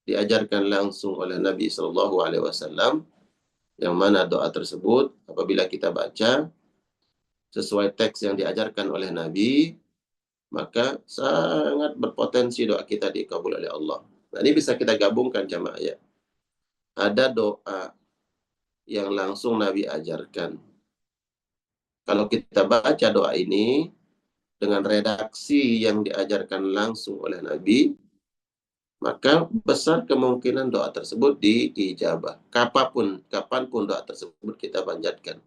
Speaker 3: diajarkan langsung oleh Nabi Shallallahu Alaihi Wasallam, yang mana doa tersebut apabila kita baca sesuai teks yang diajarkan oleh Nabi, maka sangat berpotensi doa kita dikabul oleh Allah. Nah, ini bisa kita gabungkan jamaah ya. Ada doa yang langsung Nabi ajarkan. Kalau kita baca doa ini dengan redaksi yang diajarkan langsung oleh Nabi, maka besar kemungkinan doa tersebut diijabah. Kapanpun doa tersebut kita panjatkan.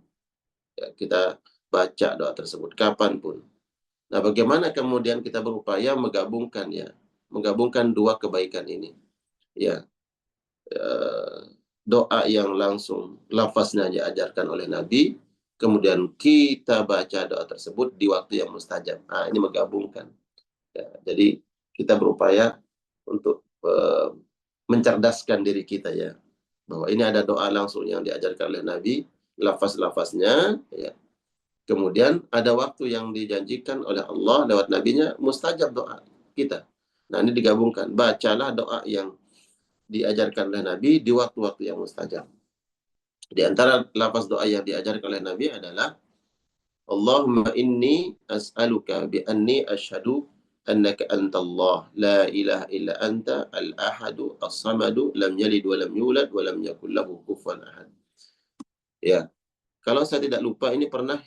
Speaker 3: Ya, kita baca doa tersebut kapanpun. Nah, bagaimana kemudian kita berupaya menggabungkan dua kebaikan ini? Ya, doa yang langsung lafaznya diajarkan oleh Nabi, kemudian kita baca doa tersebut di waktu yang mustajab. Nah, ini menggabungkan. Ya, jadi kita berupaya untuk mencerdaskan diri kita ya, bahwa ini ada doa langsung yang diajarkan oleh Nabi, lafaz-lafaznya, ya. Kemudian ada waktu yang dijanjikan oleh Allah lewat nabinya, mustajab doa kita. Nah, ini digabungkan. Bacalah doa yang diajarkan oleh Nabi di waktu-waktu yang mustajab. Di antara lafaz doa yang diajarkan oleh Nabi adalah Allahumma inni as'aluka bi anni asyhadu annaka antallah la ilaha illa anta al-ahadu as-samadu lam yalid wa lam yulad wa lam yakul lahu kufuwan ahad. Ya, kalau saya tidak lupa ini pernah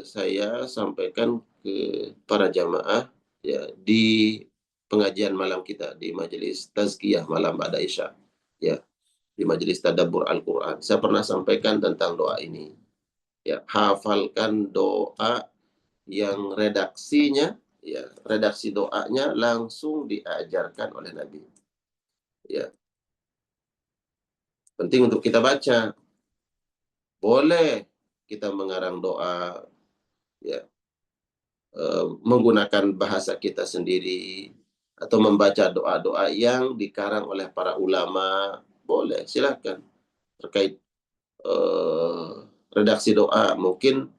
Speaker 3: saya sampaikan ke para jamaah ya di pengajian malam kita di majelis tazkiyah malam ba'da Isya. Ya, di majelis tadabbur Al-Qur'an. Saya pernah sampaikan tentang doa ini. Ya, hafalkan doa yang redaksinya, ya, redaksi doanya langsung diajarkan oleh Nabi. Ya, penting untuk kita baca. Boleh kita mengarang doa, ya, menggunakan bahasa kita sendiri atau membaca doa-doa yang dikarang oleh para ulama, boleh, silakan. Terkait redaksi doa, mungkin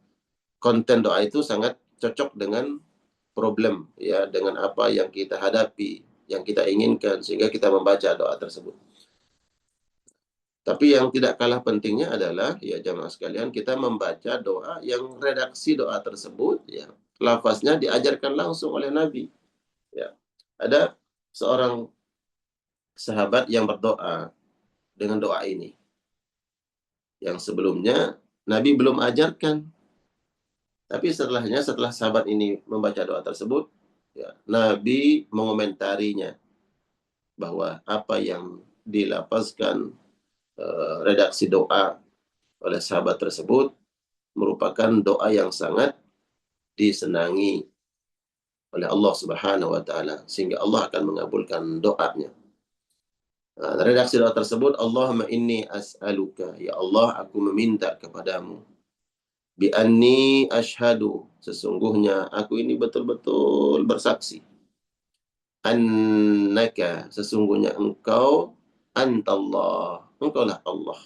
Speaker 3: konten doa itu sangat cocok dengan problem, ya, dengan apa yang kita hadapi, yang kita inginkan, sehingga kita membaca doa tersebut. Tapi yang tidak kalah pentingnya adalah, ya jamaah sekalian, kita membaca doa yang redaksi doa tersebut, ya, lafaznya diajarkan langsung oleh Nabi. Ya, ada seorang sahabat yang berdoa dengan doa ini, yang sebelumnya Nabi belum ajarkan. Tapi setelah sahabat ini membaca doa tersebut, ya, Nabi mengomentarinya bahwa apa yang dilafazkan redaksi doa oleh sahabat tersebut merupakan doa yang sangat disenangi oleh Allah Subhanahu wa taala, sehingga Allah akan mengabulkan doanya. Redaksi doa tersebut, Allahumma inni as'aluka, ya Allah aku meminta kepadamu, bi anni asyhadu, sesungguhnya aku ini betul-betul bersaksi, annaka, sesungguhnya engkau, antallah, engkaulah Allah,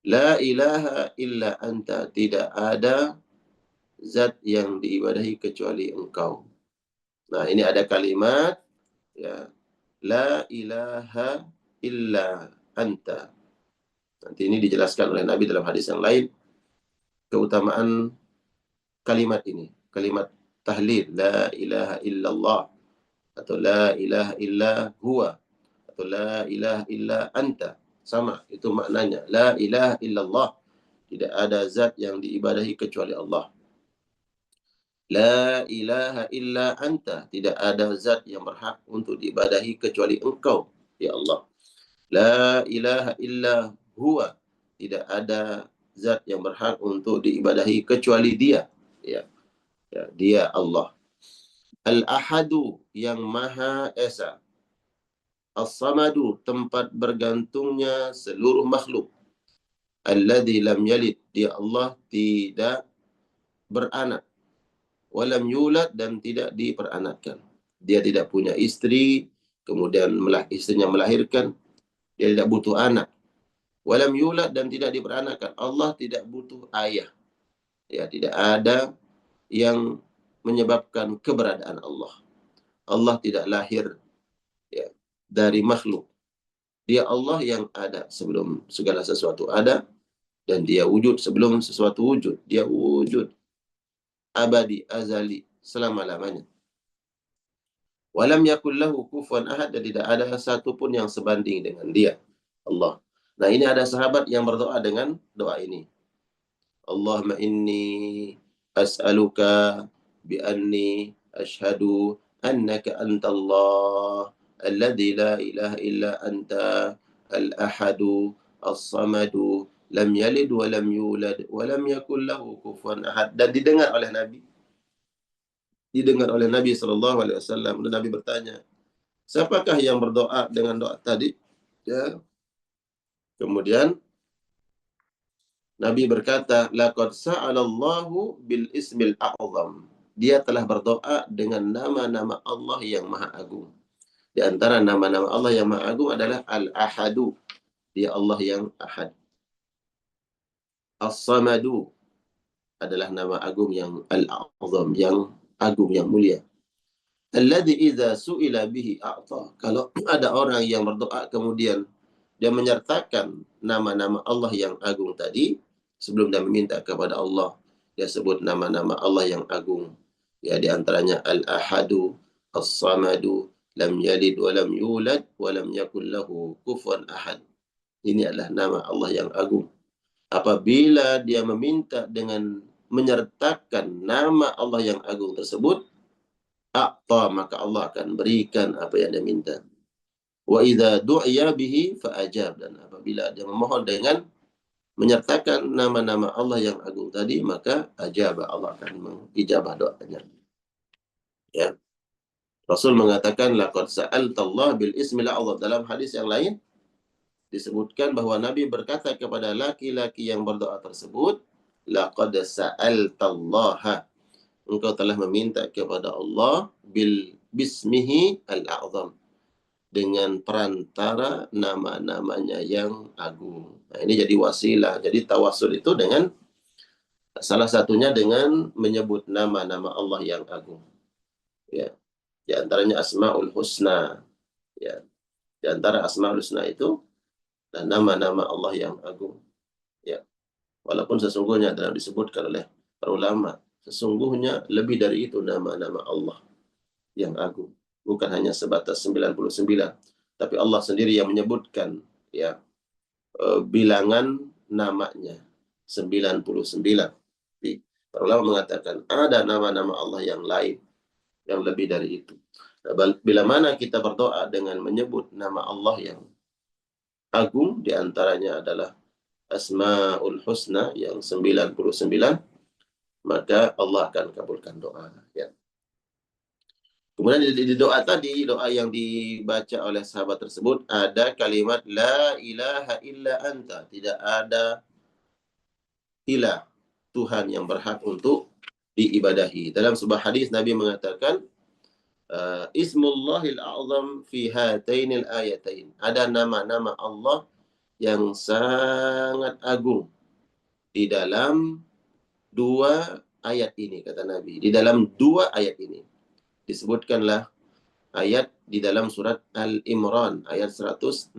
Speaker 3: la ilaha illa anta, tidak ada zat yang diibadahi kecuali engkau. Nah, ini ada kalimat, ya, la ilaha illa anta. Nanti ini dijelaskan oleh Nabi dalam hadis yang lain, keutamaan kalimat ini, kalimat tahlil, la ilaha illallah, atau la ilaha illa huwa, atau la ilaha illa anta. Sama, itu maknanya. La ilaha illallah, tidak ada zat yang diibadahi kecuali Allah. La ilaha illa anta, tidak ada zat yang berhak untuk diibadahi kecuali engkau, ya Allah. La ilaha illa huwa, tidak ada zat yang berhak untuk diibadahi kecuali dia, ya, ya, dia Allah. Al-ahadu, yang maha esa. As-samadu, tempat bergantungnya seluruh makhluk. Alladzi lam yalid, dia Allah tidak beranak. Walam yulad, dan tidak diperanakkan. Dia tidak punya istri, kemudian istrinya melahirkan, dia tidak butuh anak. Walam yulad, dan tidak diperanakkan. Allah tidak butuh ayah. Ya, tidak ada yang menyebabkan keberadaan Allah. Allah tidak lahir, ya, dari makhluk. Dia Allah yang ada sebelum segala sesuatu ada, dan dia wujud sebelum sesuatu wujud. Dia wujud abadi, azali, selama-lamanya. Walam yakul lahu kufuwan ahad, dan tidak ada satupun yang sebanding dengan dia, Allah. Nah, ini ada sahabat yang berdoa dengan doa ini. Allahumma inni as'aluka bi anni asyhadu annaka antallah alladzi la ilaha illa anta al-ahadu as-samadu lam yalid wa lam yulad wa lam yakul lahu kufuwan ahad. Dan didengar oleh Nabi. Didengar oleh Nabi SAW. Dan Nabi bertanya, siapakah yang berdoa dengan doa tadi? Ya. Kemudian Nabi berkata, laqad sa'alallahu bil ismil a'zam. Dia telah berdoa dengan nama-nama Allah yang maha agung. Di antara nama-nama Allah yang maha agung adalah Al-Ahadu. Dia Allah yang ahad. As-Samadu adalah nama agung yang Al-A'zam, yang agung, yang mulia. Alladzi idza su'ila bihi a'ta. Kalau ada orang yang berdoa kemudian dia menyertakan nama-nama Allah yang agung tadi, sebelum dia meminta kepada Allah, dia sebut nama-nama Allah yang agung. Ya, di antaranya Al-Ahadu, As-Samadu, lam yalid wa lam yulad wa lam yakul lahu kufuwan ahad. Ini adalah nama Allah yang agung. Apabila dia meminta dengan menyertakan nama Allah yang agung tersebut, maka Allah akan berikan apa yang dia minta. Wa idza du'iya bihi fa'ajab, dan apabila dia memohon dengan menyertakan nama-nama Allah yang agung tadi, maka ajab, Allah akan mengijabah doanya. Ya. Rasul mengatakan laqad sa'altallah bil ismil a'zam. Dalam hadis yang lain disebutkan bahwa Nabi berkata kepada laki-laki yang berdoa tersebut, laqad sa'altallaha, engkau telah meminta kepada Allah bil bismihi al-a'zam, dengan perantara nama-namanya yang agung. Nah, ini jadi wasilah. Jadi tawasul itu dengan salah satunya dengan menyebut nama-nama Allah yang agung. Ya. Di antaranya Asmaul Husna. Ya. Di antara Asmaul Husna itu dan nama-nama Allah yang agung. Ya. Walaupun sesungguhnya dalam disebutkan oleh para ulama, sesungguhnya lebih dari itu nama-nama Allah yang agung. Bukan hanya sebatas 99, tapi Allah sendiri yang menyebutkan ya bilangan namanya 99. Para ulama mengatakan ada nama-nama Allah yang lain yang lebih dari itu. Nah, bila mana kita berdoa dengan menyebut nama Allah yang agung, diantaranya adalah Asmaul Husna yang 99, maka Allah akan kabulkan doa. Ya. Kemudian di doa tadi, doa yang dibaca oleh sahabat tersebut, ada kalimat La ilaha illa anta. Tidak ada ilah, Tuhan yang berhak untuk diibadahi. Dalam sebuah hadis Nabi mengatakan, Ismullahil a'zam fi hatainil ayatain. Ada nama-nama Allah yang sangat agung di dalam dua ayat ini, kata Nabi. Di dalam dua ayat ini disebutkanlah ayat di dalam surat Al-Imran ayat 163.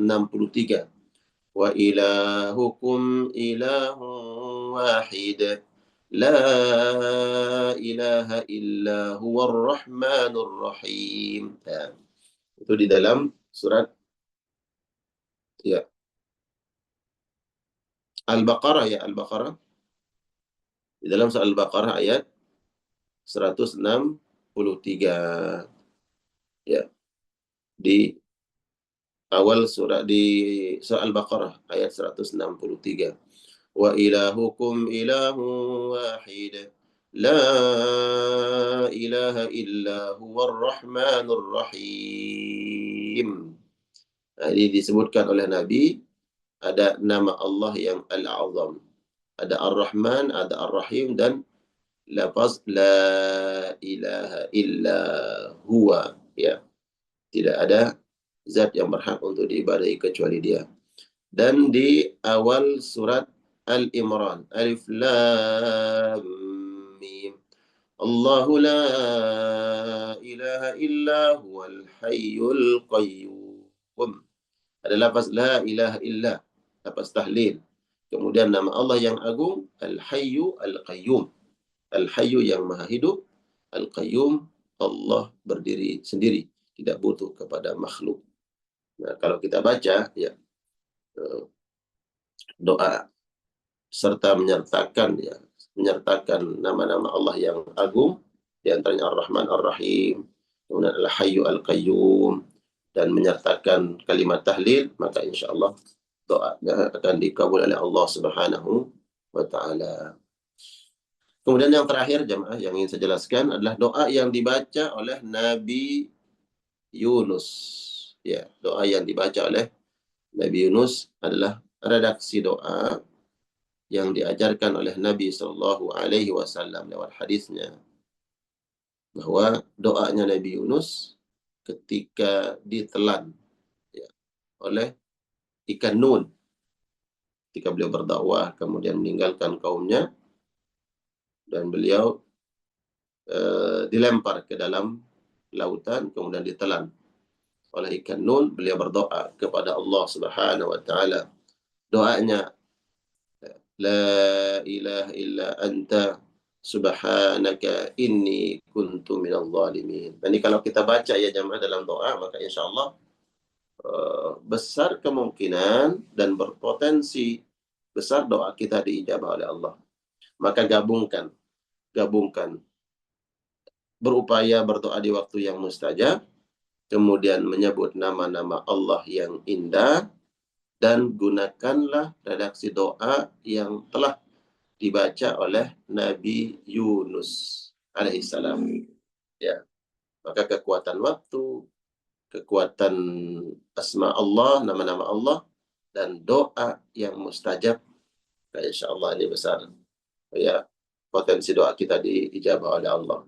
Speaker 3: Wa ilahukum ilahun wahid la ilaha illa huwar rahmanur rahim. Ya. Itu di dalam surat ya Al-Baqarah, ya Al-Baqarah. Di dalam surat Al-Baqarah ayat 163. Ya. Di awal surah di surah Al-Baqarah ayat 163. Wa ilahukum ilahun wahid la ilaha illa huwar rahmanur rahim. Nah, ini disebutkan oleh Nabi, ada nama Allah yang Al-Azam, ada Ar-Rahman, ada Ar-Rahim, dan lafaz la ilaha illa huwa, ya. Tidak ada zat yang berhak untuk diibadahi kecuali dia. Dan di awal surat Al-Imran, Alif Lam Mim, Allahu la ilaha illa huwal hayyul qayyum. Ada lafaz la ilaha illa, lafaz tahlil. Kemudian nama Allah yang agung, Al-Hayyu Al-Qayyum. Al-Hayyu yang maha hidup, Al-Qayyum Allah berdiri sendiri, tidak butuh kepada makhluk. Nah, kalau kita baca ya doa serta menyertakan nama-nama Allah yang agung, di antaranya Ar-Rahman Ar-Rahim, kemudian Al-Hayyu Al-Qayyum, dan menyertakan kalimat tahlil, maka insyaallah doanya akan dikabul oleh Allah Subhanahu wa taala. Kemudian yang terakhir jemaah yang ingin saya jelaskan adalah doa yang dibaca oleh Nabi Yunus. Ya, doa yang dibaca oleh Nabi Yunus adalah redaksi doa yang diajarkan oleh Nabi Shallallahu Alaihi Wasallam lewat hadisnya, bahwa doanya Nabi Yunus ketika ditelan ya, oleh ikan nun, ketika beliau berdakwah kemudian meninggalkan kaumnya, dan beliau dilempar ke dalam lautan kemudian ditelan oleh ikan nun, beliau berdoa kepada Allah Subhanahu wa taala. Doanya, la ilaha illa anta subhanaka inni kuntu minadh dhalimin. Jadi kalau kita baca ya jamaah dalam doa, maka insyaallah besar kemungkinan dan berpotensi besar doa kita diijabah oleh Allah. Maka gabungkan berupaya berdoa di waktu yang mustajab, kemudian menyebut nama-nama Allah yang indah, dan gunakanlah redaksi doa yang telah dibaca oleh Nabi Yunus alaihissalam. Ya, maka kekuatan waktu, kekuatan asma Allah, nama-nama Allah, dan doa yang mustajab, insyaallah ini besar. Ya, potensi doa kita diijabah oleh Allah.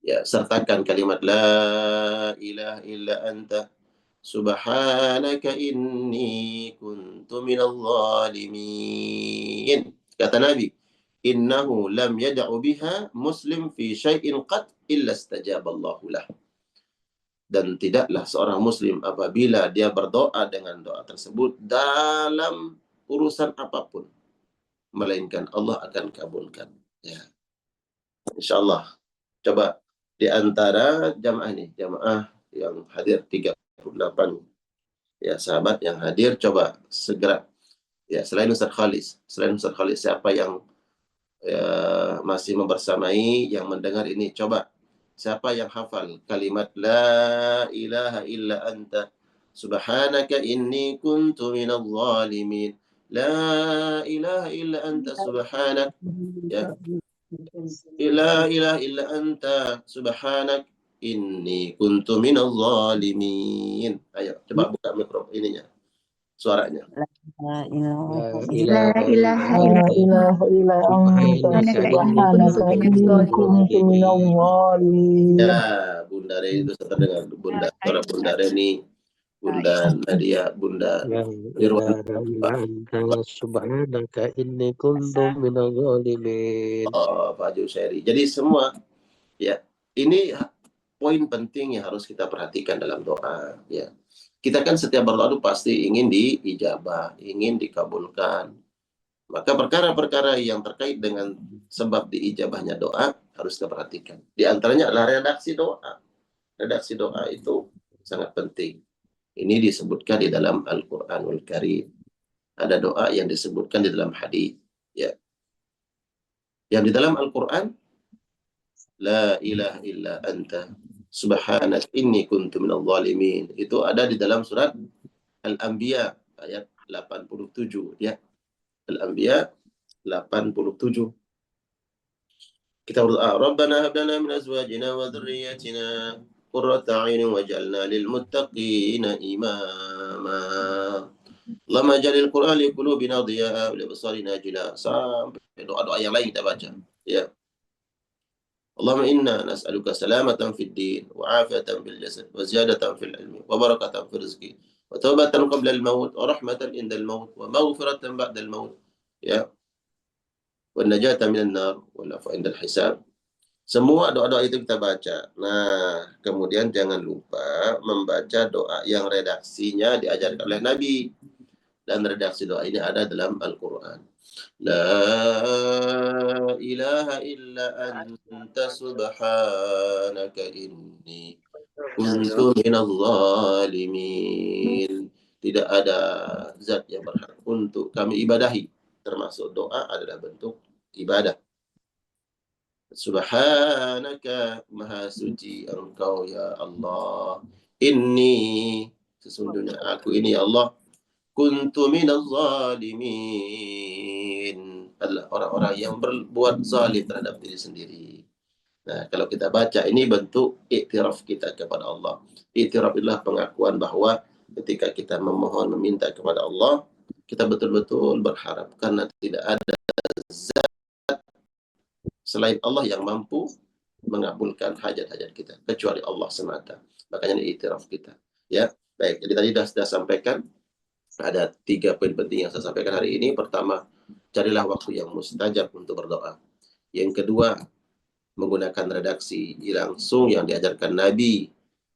Speaker 3: Ya, sertakan kalimat la ilaha illa anta subhanaka inni kuntu minadh dhalimin. Kata Nabi, innahu lam yad'u biha muslim fi syai'in qad illa istajaba Allahu lah. Dan tidaklah seorang muslim apabila dia berdoa dengan doa tersebut dalam urusan apapun, melainkan Allah akan kabulkan. Ya. Insyaallah. Coba di antara jamaah yang hadir 38 ya sahabat yang hadir, coba segera ya, selain Ustaz Khalis, siapa yang masih membersamai, yang mendengar ini, coba siapa yang hafal kalimat la ilaha illa anta subhanaka inni kuntu minadh dhalimin, la ilaha illa anta subhanak, ya, la ilaha illa anta subhanak inni kuntu minadh dhalimin. Ayo coba buka mikrofon ininya, suaranya.
Speaker 4: La ilaha
Speaker 2: La ilaha
Speaker 5: illallah.
Speaker 2: illa anta
Speaker 5: Subhanaka inni kuntu minadh dhalimin.
Speaker 3: Ya, Bunda Reni itu terdengar, Bunda, suara Bunda Reni, Bunda Nadia, Bunda Nirwan.
Speaker 5: Subhanaka inni kuntu minadh dhalimin.
Speaker 3: Pak Jusairi. Jadi semua ya, ini poin penting yang harus kita perhatikan dalam doa ya. Kita kan setiap berdoa itu pasti ingin diijabah, ingin dikabulkan. Maka perkara-perkara yang terkait dengan sebab diijabahnya doa harus kita perhatikan. Di antaranya adalah redaksi doa. Redaksi doa itu sangat penting. Ini disebutkan di dalam Al-Qur'anul Karim. Ada doa yang disebutkan di dalam hadis ya. Yang di dalam Al-Qur'an, la ilaha illa anta subhanak inni kuntu minadh dhalimin, itu ada di dalam surat Al-Anbiya ayat 87 ya. Al-Anbiya 87. Kita berdoa, Rabbana hab lana min azwajina wa dhurriyyatina qurrata a'yunin waj'alna lil muttaqina imama. Allahumma ij'alil Qur'an li qulubina dhiya'a wa li absarina jila. Sampai doa-doa yang lain kita baca ya. Allahumma inna nas'aluka salamatan fid din wa afiyatan fil jasad wa ziyadatan fil ilmi wa barakatan fil rizqi wa taubatan qabla al maut wa rahmatan inda al maut wa maghfiratan ba'da al maut ya, wa najatan minan nar wa lafa inda al hisab. Semua doa-doa itu kita baca. Nah, kemudian jangan lupa membaca doa yang redaksinya diajarkan oleh Nabi, dan redaksi doa ini ada dalam Al-Qur'an. La ilaha illa anta subhanaka inni kuntu minadh dhalimin. Tidak ada zat yang berhak untuk kami ibadahi, termasuk doa adalah bentuk ibadah. Subhanaka, maha suci engkau ya Allah. Inni, sesungguhnya aku ini ya Allah, kuntu minadh zalimin, adalah orang-orang yang berbuat zalim terhadap diri sendiri. Nah, kalau kita baca ini bentuk iktiraf kita kepada Allah. Iktiraf adalah pengakuan bahwa ketika kita memohon, meminta kepada Allah, kita betul-betul berharap, karena tidak ada zat selain Allah yang mampu mengabulkan hajat-hajat kita kecuali Allah semata. Makanya ini iktiraf kita. Ya, baik. Jadi tadi sudah sampaikan ada 3 poin penting yang saya sampaikan hari ini. Pertama, carilah waktu yang mustajab untuk berdoa. Yang kedua, menggunakan redaksi langsung yang diajarkan Nabi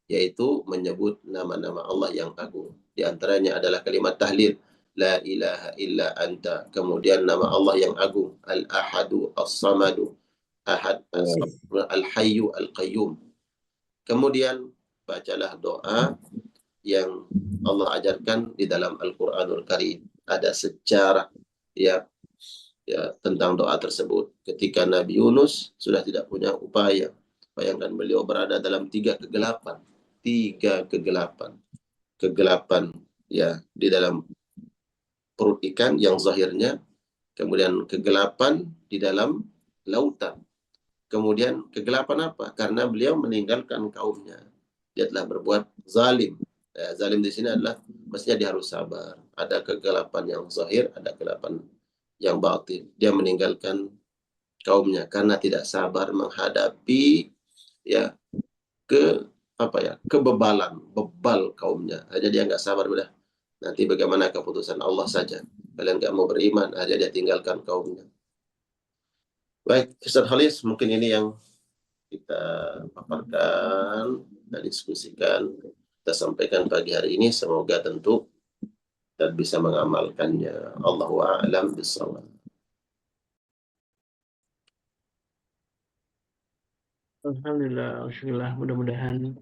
Speaker 3: yaitu menyebut nama-nama Allah yang agung. Di antaranya adalah kalimat tahlil, la ilaha illa anta. Kemudian nama Allah yang agung, al-ahadu, as-samadu, ahad, al-hayyu, al-qayyum. Kemudian bacalah doa yang Allah ajarkan di dalam Al-Quranul Karim. Ada sejarah ya tentang doa tersebut. Ketika Nabi Yunus sudah tidak punya upaya, bayangkan beliau berada dalam tiga kegelapan ya di dalam perut ikan yang zahirnya, kemudian kegelapan di dalam lautan, kemudian kegelapan apa? Karena beliau meninggalkan kaumnya, dia telah berbuat zalim. Zalim di sini adalah maksudnya dia harus sabar. Ada kegelapan yang zahir, ada kegelapan yang batin. Dia meninggalkan kaumnya karena tidak sabar menghadapi ya kebebalan, bebal kaumnya. Aja dia nggak sabar, udah nanti bagaimana keputusan Allah saja. Kalian nggak mau beriman, aja dia tinggalkan kaumnya. Baik, Ustaz Khalis, mungkin ini yang kita paparkan dan diskusikan, kita sampaikan pagi hari ini. Semoga tentu dan bisa mengamalkannya. Allahu a'lam bishawab.
Speaker 1: Alhamdulillah, alhamdulillah, mudah-mudahan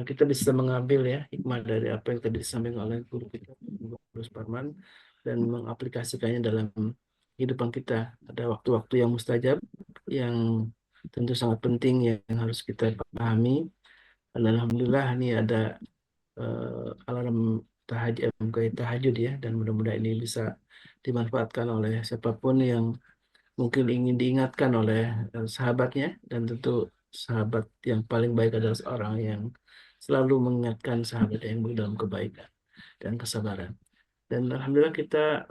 Speaker 1: kita bisa mengambil ya hikmah dari apa yang tadi disampaikan oleh guru kita, Guru Parman, dan mengaplikasikannya dalam kehidupan kita. Ada waktu-waktu yang mustajab, yang tentu sangat penting yang harus kita pahami. Dan alhamdulillah ini ada alarm tahajud ya, dan mudah-mudahan ini bisa dimanfaatkan oleh siapapun yang mungkin ingin diingatkan oleh sahabatnya, dan tentu sahabat yang paling baik adalah seorang yang selalu mengingatkan sahabat yang dalam kebaikan dan kesabaran. Dan alhamdulillah kita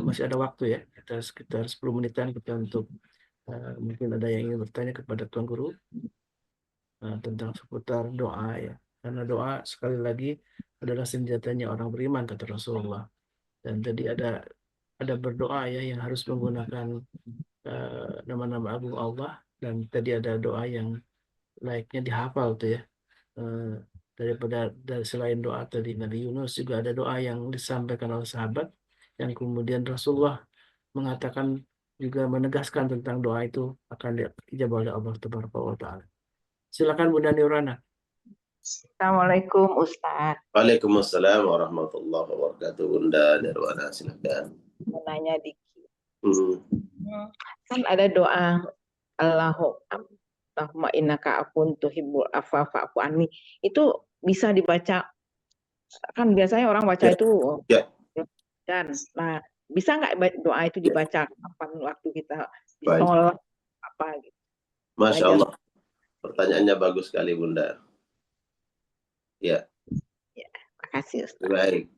Speaker 1: masih ada waktu ya, kita sekitar 10 menitan kita untuk mungkin ada yang ingin bertanya kepada Tuan Guru tentang seputar doa ya. Karena doa sekali lagi adalah senjatanya orang beriman, kata Rasulullah. Dan tadi ada berdoa ya yang harus menggunakan nama-nama agung Allah, dan tadi ada doa yang layaknya dihafal tuh ya. Dari selain doa tadi Nabi Yunus, juga ada doa yang disampaikan oleh sahabat yang kemudian Rasulullah mengatakan juga menegaskan tentang doa itu akan dijawab oleh Allah Taala. Silakan Bunda Nurana.
Speaker 2: Assalamualaikum Ustaz.
Speaker 3: Waalaikumsalam warahmatullahi wabarakatuh. Bunda Nirwana, silakan.
Speaker 2: Mau nanya dikit. Kan ada doa Allahumma innaka afuwun tuhibbul afwa fa'fu anni. Itu bisa dibaca, kan biasanya orang baca itu dan nah bisa nggak doa itu dibaca kapan waktu kita sholat apa gitu.
Speaker 3: Masya Allah, pertanyaannya bagus sekali Bunda. Ya,
Speaker 2: makasih Ustaz.
Speaker 3: Baik.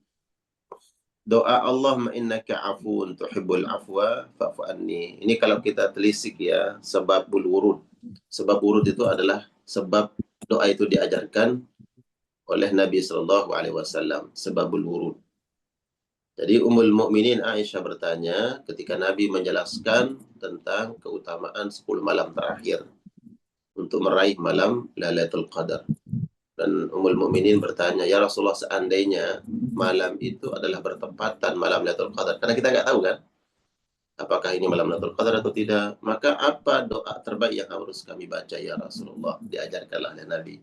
Speaker 3: Doa Allahumma innaka afuwun tuhibbul afwa fa'fu anni. Ini kalau kita telisik ya, sebabul wurud. Sebab wurud itu adalah sebab doa itu diajarkan oleh Nabi SAW. Sebabul wurud. Jadi Ummul Mukminin Aisyah bertanya ketika Nabi menjelaskan tentang keutamaan 10 malam terakhir untuk meraih malam Lailatul Qadar. Dan Ummul Mukminin bertanya, ya Rasulullah, seandainya malam itu adalah bertepatan malam Lailatul Qadar, karena kita nggak tahu kan apakah ini malam Lailatul Qadar atau tidak, maka apa doa terbaik yang harus kami baca ya Rasulullah? Diajarkanlah oleh Nabi,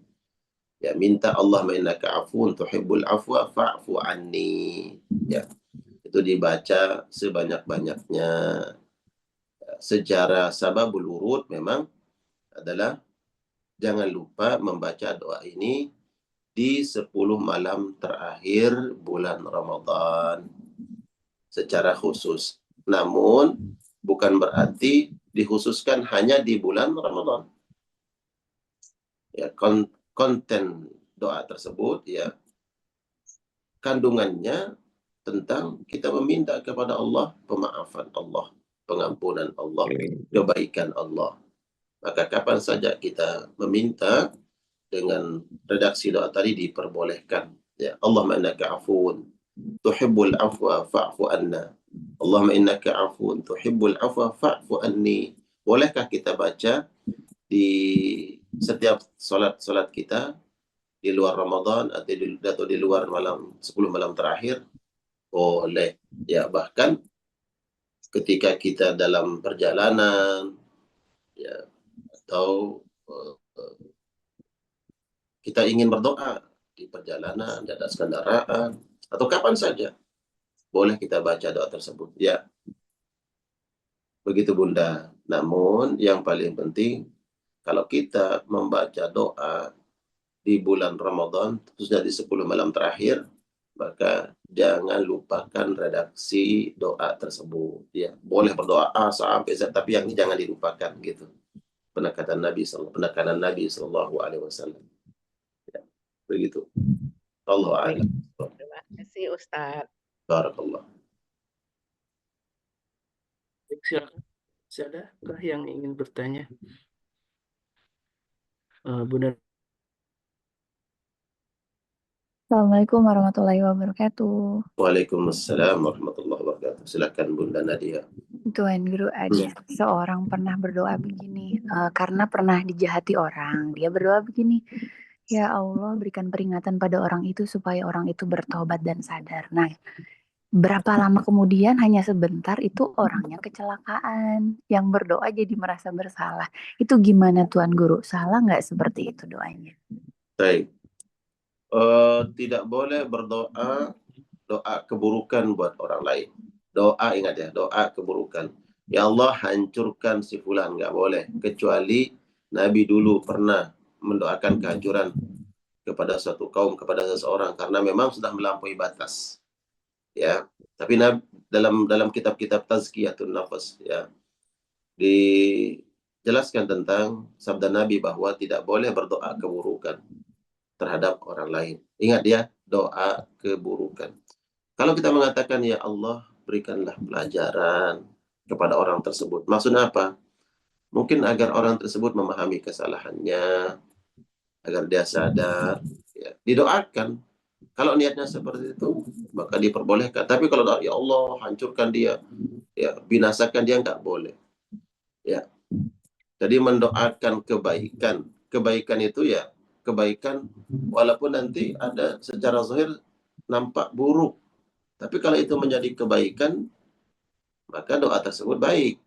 Speaker 3: ya minta Allahumma innaka afuwun tuhibbul afwa fa'fu anni. Ya, itu dibaca sebanyak-banyaknya. Secara sababul wurud memang adalah jangan lupa membaca doa ini di 10 malam terakhir bulan Ramadan secara khusus. Namun bukan berarti dikhususkan hanya di bulan Ramadan. Ya, konten doa tersebut ya kandungannya tentang kita meminta kepada Allah pemaafan Allah, pengampunan Allah, kebaikan Allah. Maka kapan saja kita meminta dengan redaksi doa tadi diperbolehkan. Ya, Allahumma innaka afuwun tuhibbul afwa fa'fu anna. Allahumma innaka afuwun tuhibbul afwa fa'fu anni. Bolehkah kita baca di setiap sholat kita di luar Ramadan atau di luar 10 malam terakhir boleh. Ya, bahkan ketika kita dalam perjalanan, ya, atau kita ingin berdoa di perjalanan, di atas kendaraan, atau kapan saja, boleh kita baca doa tersebut. Ya, begitu Bunda. Namun yang paling penting, kalau kita membaca doa di bulan Ramadan, khususnya di 10 malam terakhir, maka jangan lupakan redaksi doa tersebut. Ya, boleh berdoa A sampai Z, tapi yang jangan dilupakan gitu. Penekanan Nabi Sallallahu Alaihi Wasallam. Ya, begitu. Allah a'lam.
Speaker 2: Terima kasih Ustadz.
Speaker 3: Barakallah.
Speaker 1: Silakan. Adakah yang ingin bertanya? Bunda.
Speaker 6: Assalamualaikum warahmatullahi wabarakatuh.
Speaker 3: Waalaikumsalam warahmatullahi wabarakatuh. Silakan Bunda Nadia.
Speaker 6: Tuan Guru, ada seorang pernah berdoa begini, karena pernah dijahati orang, dia berdoa begini, ya Allah berikan peringatan pada orang itu supaya orang itu bertobat dan sadar. Nah, berapa lama kemudian, hanya sebentar, itu orangnya kecelakaan, yang berdoa jadi merasa bersalah. Itu gimana Tuan Guru? Salah nggak seperti itu doanya?
Speaker 3: Baik. Tidak boleh berdoa doa keburukan buat orang lain. Doa, ingat ya, doa keburukan. Ya Allah hancurkan si fulan, nggak boleh. Kecuali Nabi dulu pernah mendoakan kehancuran kepada suatu kaum, kepada seseorang, karena memang sudah melampaui batas. Ya, tapi dalam kitab-kitab tazkiyatun nafas, ya, dijelaskan tentang sabda Nabi bahwa tidak boleh berdoa keburukan terhadap orang lain. Ingat ya, doa keburukan. Kalau kita mengatakan, ya Allah, berikanlah pelajaran kepada orang tersebut. Maksudnya apa? Mungkin agar orang tersebut memahami kesalahannya, agar dia sadar, ya, didoakan. Kalau niatnya seperti itu, maka diperbolehkan. Tapi kalau doa, ya Allah, hancurkan dia, ya, binasakan dia, nggak boleh. Ya. Jadi mendoakan kebaikan. Kebaikan itu ya, kebaikan walaupun nanti ada secara zahir nampak buruk. Tapi kalau itu menjadi kebaikan, maka doa tersebut baik.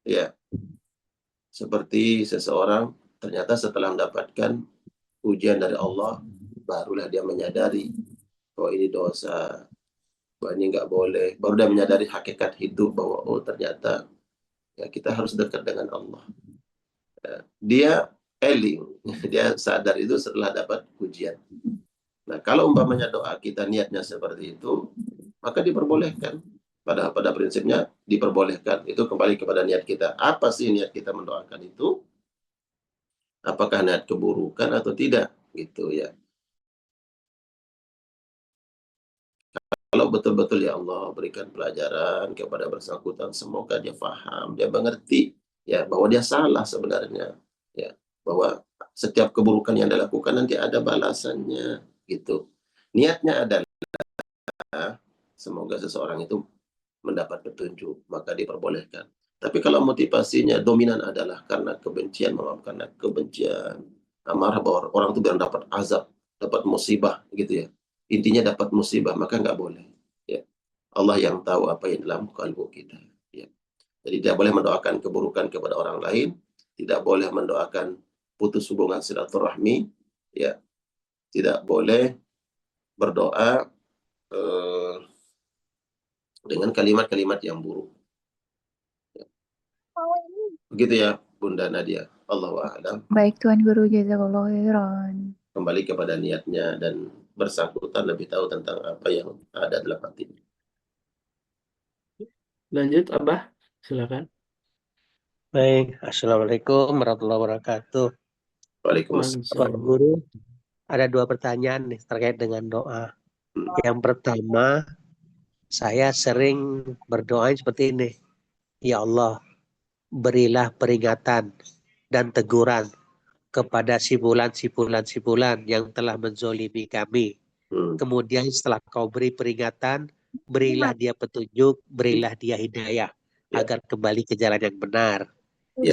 Speaker 3: Ya. Seperti seseorang ternyata setelah mendapatkan ujian dari Allah, barulah dia menyadari bahwa ini dosa, bahwa ini nggak boleh. Baru dia menyadari hakikat hidup, bahwa oh ternyata ya kita harus dekat dengan Allah. Ya. Dia eling, dia sadar itu setelah dapat ujian. Nah, kalau umpamanya doa kita niatnya seperti itu, maka diperbolehkan. Pada prinsipnya diperbolehkan. Itu kembali kepada niat kita. Apa sih niat kita mendoakan itu? Apakah niat keburukan atau tidak? Gitu ya. Kalau betul-betul ya Allah berikan pelajaran kepada bersangkutan, semoga dia paham, dia mengerti ya bahwa dia salah sebenarnya. Ya, bahwa setiap keburukan yang dilakukan nanti ada balasannya gitu. Niatnya adalah semoga seseorang itu mendapat petunjuk, maka diperbolehkan. Tapi kalau motivasinya dominan adalah karena kebencian, karena kebencian, amarah bahwa orang itu biar dapat azab, dapat musibah gitu ya. Intinya dapat musibah, maka nggak boleh. Ya. Allah yang tahu apa yang dalam kalbu kita. Ya. Jadi tidak boleh mendoakan keburukan kepada orang lain, tidak boleh mendoakan putus hubungan silaturahmi, ya, tidak boleh berdoa dengan kalimat-kalimat yang buruk. Begitu ya, Bunda Nadia. Allahu a'lam.
Speaker 6: Baik Tuan Guru, jazakallahu khairan.
Speaker 3: Kembali kepada niatnya dan bersangkutan lebih tahu tentang apa yang ada dalam hatinya.
Speaker 1: Lanjut, Abah. Silakan.
Speaker 5: Baik, Assalamualaikum warahmatullahi wabarakatuh.
Speaker 3: Waalaikumsalam.
Speaker 5: Pak Guru, ada 2 pertanyaan nih terkait dengan doa. Yang pertama, saya sering berdoa seperti ini. Ya Allah, berilah peringatan dan teguran kepada sipulan yang telah menzolimi kami. Kemudian setelah kau beri peringatan, berilah dia petunjuk, berilah dia hidayah, agar kembali ke jalan yang benar. 1.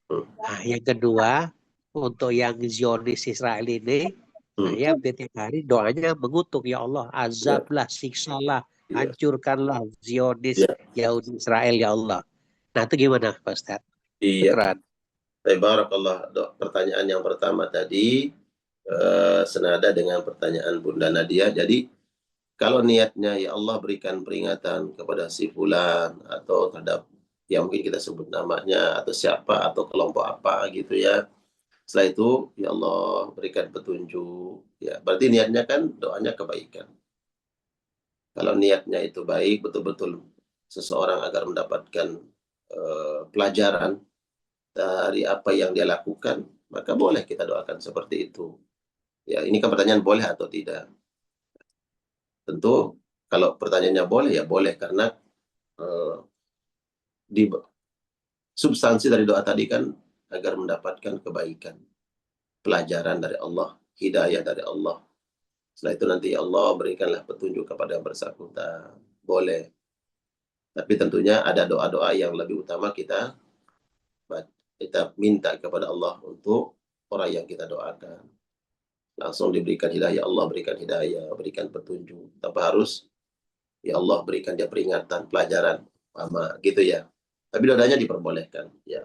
Speaker 5: Nah, yang kedua, untuk yang Zionis Israel ini, saya setiap hari doanya mengutuk, ya Allah, azablah, siksalah, hancurkanlah Zionis Yahudi Israel, ya Allah. Nah, itu gimana, Pak Ustadz?
Speaker 3: Iya.
Speaker 5: Syukran.
Speaker 3: Barakallah, pertanyaan yang pertama tadi senada dengan pertanyaan Bunda Nadia. Jadi kalau niatnya ya Allah berikan peringatan kepada si fulan atau terhadap yang mungkin kita sebut namanya atau siapa atau kelompok apa gitu ya. Setelah itu ya Allah berikan petunjuk. Ya, berarti niatnya kan doanya kebaikan. Kalau niatnya itu baik, betul-betul seseorang agar mendapatkan pelajaran dari apa yang dia lakukan, maka boleh kita doakan seperti itu. Ya, ini kan pertanyaan boleh atau tidak. Tentu kalau pertanyaannya boleh ya boleh karena di substansi dari doa tadi kan agar mendapatkan kebaikan, pelajaran dari Allah, hidayah dari Allah. Setelah itu nanti Allah berikanlah petunjuk kepada yang bersangkutan. Boleh. Tapi tentunya ada doa-doa yang lebih utama kita minta kepada Allah untuk orang yang kita doakan. Langsung diberikan hidayah, Allah berikan hidayah, berikan petunjuk. Tanpa harus, ya Allah berikan dia peringatan, pelajaran, sama gitu ya. Tapi doanya diperbolehkan. Ya.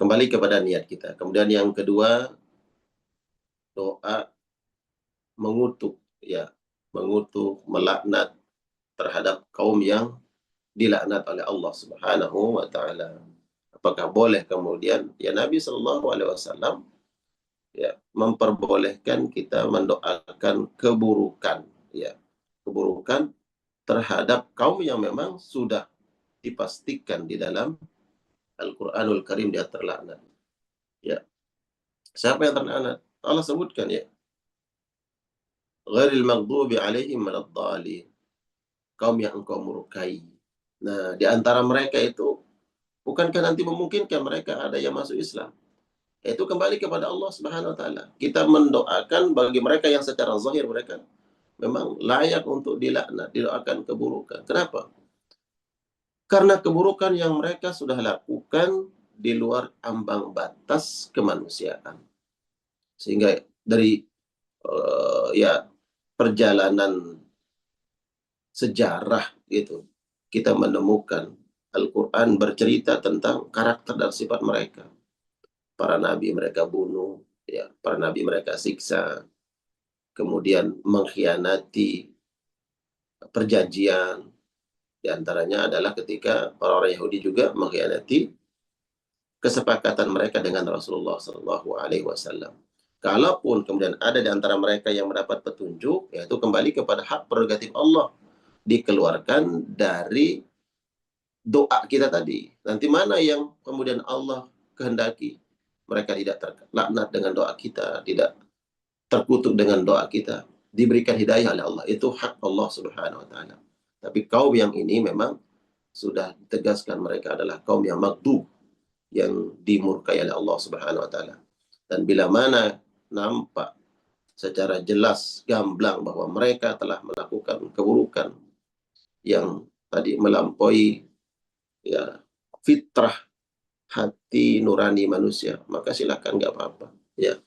Speaker 3: Kembali kepada niat kita. Kemudian yang kedua, doa mengutuk, ya, mengutuk, melaknat terhadap kaum yang dilaknat oleh Allah Subhanahu wa taala. Apakah boleh kemudian ya Nabi Shallallahu alaihi wasallam ya memperbolehkan kita mendoakan keburukan, ya. Keburukan terhadap kaum yang memang sudah dipastikan di dalam Al-Qur'anul Karim dia terlaknat. Ya. Siapa yang terlaknat? Allah sebutkan ya. Ghairil maghdubi alaihim waladdallin. Kaum yang engkau murkai. Nah, di antara mereka itu bukankah nanti memungkinkan mereka ada yang masuk Islam? Itu kembali kepada Allah Subhanahu wa taala. Kita mendoakan bagi mereka yang secara zahir mereka memang layak untuk dilaknat, didoakan keburukan. Kenapa? Karena keburukan yang mereka sudah lakukan di luar ambang batas kemanusiaan. Sehingga dari ya perjalanan sejarah gitu kita menemukan Al-Quran bercerita tentang karakter dan sifat mereka. Para nabi mereka bunuh, ya, para nabi mereka siksa, kemudian mengkhianati perjanjian. Di antaranya adalah ketika orang-orang Yahudi juga mengkhianati kesepakatan mereka dengan Rasulullah Shallallahu Alaihi Wasallam. Kalaupun kemudian ada di antara mereka yang mendapat petunjuk, yaitu kembali kepada hak prerogatif Allah, dikeluarkan dari doa kita tadi. Nanti mana yang kemudian Allah kehendaki? Mereka tidak terlaknat dengan doa kita, tidak terkutuk dengan doa kita, diberikan hidayah oleh Allah. Itu hak Allah Subhanahu wa taala. Tapi kaum yang ini memang sudah ditegaskan mereka adalah kaum yang maghdub, yang dimurkai oleh Allah Subhanahu wa taala. Dan bila mana nampak secara jelas gamblang bahwa mereka telah melakukan keburukan yang tadi melampaui ya fitrah hati nurani manusia, maka silakan, nggak apa-apa. Ya,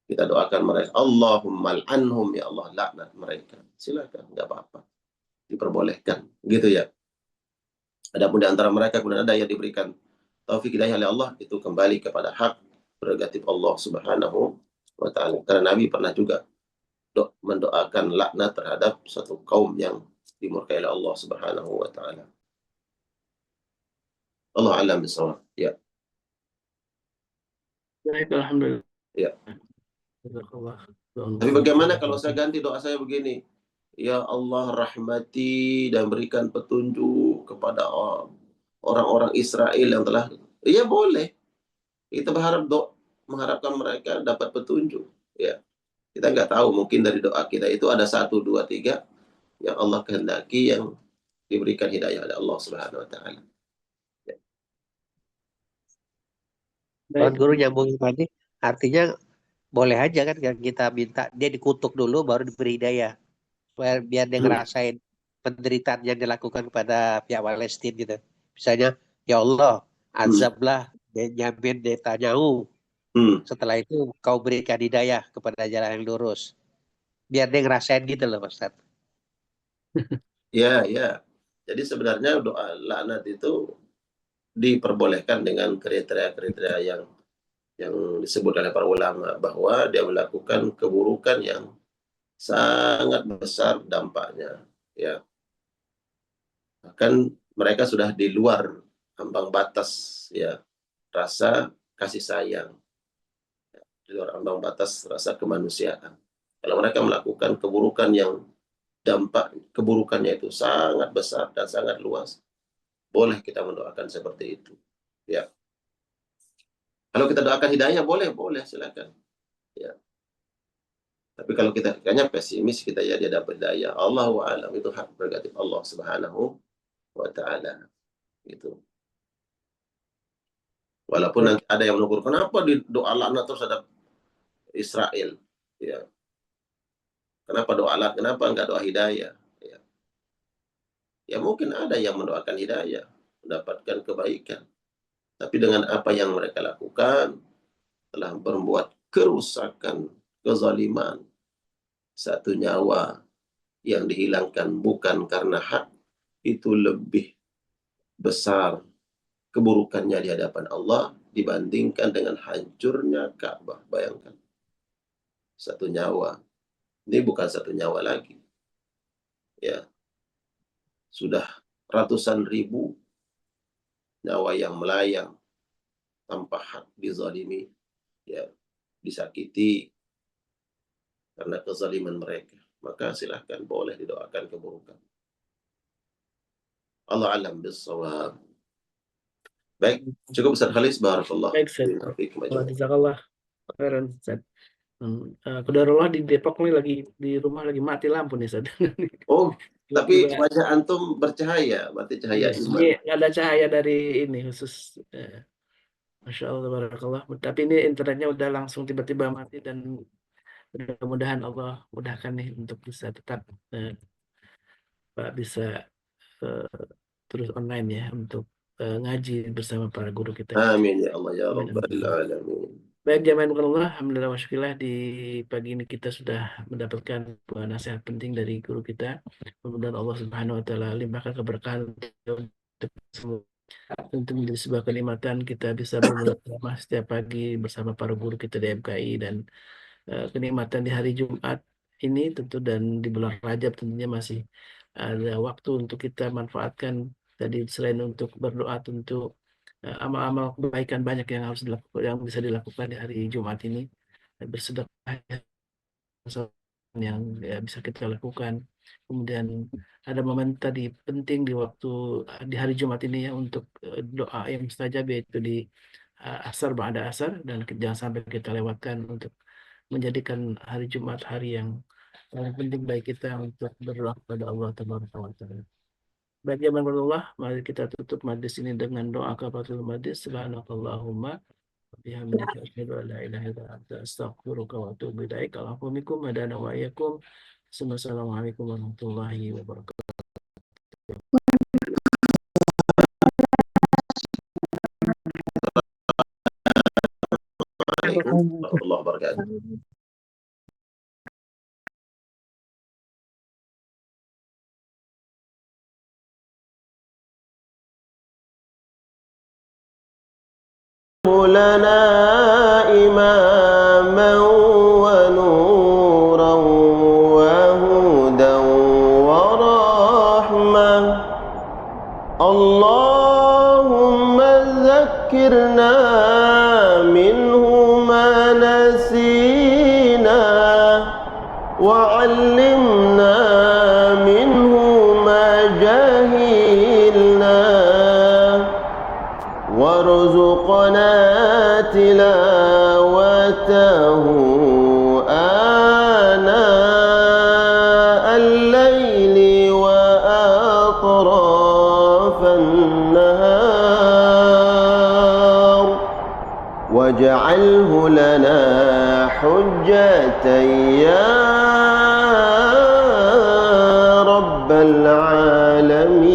Speaker 3: kita doakan mereka, Allahumma al'anhum, ya Allah laknat mereka. Silakan, nggak apa-apa, diperbolehkan, gitu ya. Adapun di antara mereka kemudian ada yang diberikan taufik hidayah oleh Allah, itu kembali kepada hak prerogatif Allah Subhanahu wa taala. Karena Nabi pernah juga mendoakan laknat terhadap satu kaum yang dimurkai oleh Allah Subhanahu wa taala. Allah alam bisawab. Ya.
Speaker 1: Baik, alhamdulillah.
Speaker 3: Ya.
Speaker 1: Jazakallah.
Speaker 3: Tapi bagaimana kalau saya ganti doa saya begini? Ya Allah rahmati dan berikan petunjuk kepada orang-orang Israel yang telah. Iya boleh. Kita mengharapkan mereka dapat petunjuk. Ya. Kita nggak tahu, mungkin dari doa kita itu ada 1, 2, 3 yang Allah kehendaki yang diberikan hidayah oleh Allah Subhanahu wa taala.
Speaker 5: Tuan Guru nyambung tadi, artinya boleh aja kan kita minta dia dikutuk dulu baru diberi hidayah. Biar dia ngerasain penderitaan yang dilakukan kepada pihak Palestina gitu. Misalnya, ya Allah, azablah Benyamin Netanyahu. Setelah itu kau berikan hidayah kepada jalan yang lurus. Biar dia ngerasain gitu loh, Ustaz.
Speaker 3: Ya. Jadi sebenarnya doa laknat itu diperbolehkan dengan kriteria-kriteria yang disebut oleh para ulama, bahwa dia melakukan keburukan yang sangat besar dampaknya. Ya. Bahkan mereka sudah di luar ambang batas ya rasa kasih sayang, di luar ambang batas rasa kemanusiaan. Kalau mereka melakukan keburukan yang dampak keburukannya itu sangat besar dan sangat luas, boleh kita mendoakan seperti itu. Ya. Kalau kita doakan hidayah boleh silakan. Ya. Tapi kalau kita kayaknya pesimis kita ya dia dapat hidayah, Allahu a'lam, itu hak prerogatif Allah Subhanahu wa ta'ala. Gitu. Walaupun nanti ada yang menegur, kenapa di doa laknat terus ada Israel? Ya. Kenapa doa laknat? Kenapa enggak doa hidayah? Ya. Ya mungkin ada yang mendoakan hidayah, mendapatkan kebaikan. Tapi dengan apa yang mereka lakukan, telah membuat kerusakan, kezaliman. Satu nyawa yang dihilangkan bukan karena hak, itu lebih besar keburukannya di hadapan Allah dibandingkan dengan hancurnya Ka'bah. Bayangkan. Satu nyawa. Ini bukan satu nyawa lagi. Ya. Sudah ratusan ribu nyawa yang melayang tanpa hak dizalimi, ya, disakiti karena kezaliman mereka. Maka silahkan boleh didoakan keburukan. Allah alam bissawab. Baik, cukup Ustaz Khalis, barakallah.
Speaker 1: Baik, Ustaz. Jazakallah khairan, Ustaz. Qadarullah di Depok nih lagi di rumah lagi mati lampu nih, Ustaz.
Speaker 3: Oh, tapi wajah antum bercahaya, berarti cahaya iman.
Speaker 1: Iya, ada cahaya dari ini khusus. Masya Allah, barakallah. Tapi ini internetnya udah langsung tiba-tiba mati, dan mudah-mudahan Allah mudahkan nih untuk bisa tetap Pak bisa terus online ya untuk ngaji bersama para guru kita.
Speaker 3: Amin ya Allah ya Rabbal Alamin.
Speaker 1: Baik, jamaah Allah, alhamdulillah wa syukurillah, di pagi ini kita sudah mendapatkan nasihat penting dari guru kita. Mudah-mudahan Allah Subhanahu wa taala limpahkan keberkahan untuk semua. Tentu menjadi sebuah kenikmatan kita bisa bermula setiap pagi bersama para guru kita di MKI, dan kenikmatan di hari Jumat ini tentu, dan di bulan Rajab tentunya masih ada waktu untuk kita manfaatkan. Tadi selain untuk berdoa, tentu amal-amal kebaikan banyak yang harus dilakukan, yang bisa dilakukan di hari Jumat ini. Bersedekah yang bisa kita lakukan. Kemudian ada momen tadi penting di waktu di hari Jumat ini ya, untuk doa yang mustajab, yaitu di asar ba'da asar, dan jangan sampai kita lewatkan untuk menjadikan hari Jumat hari yang paling penting bagi kita untuk berdoa kepada Allah Tabaraka wa Ta'ala. Baik, ya Allah, mari kita tutup majlis ini dengan doa kafaratul majlis. Subhanakallahumma wa bihamdika asyhadu an la ilaha illa anta astaghfiruka wa atubu ilaik. Alhamdulillahi wa iyyakum. Assalamualaikum warahmatullahi wabarakatuh.
Speaker 3: Waalaikumsalam warahmatullahi wabarakatuh. لنا إماما ونورا وهدى ورحمة اللهم ذكرنا منه ما نسينا وعلمنا منه ما جهلنا وارزقنا تلاوته آناء الليل وأطراف النهار واجعله لنا حجة يا رب العالمين.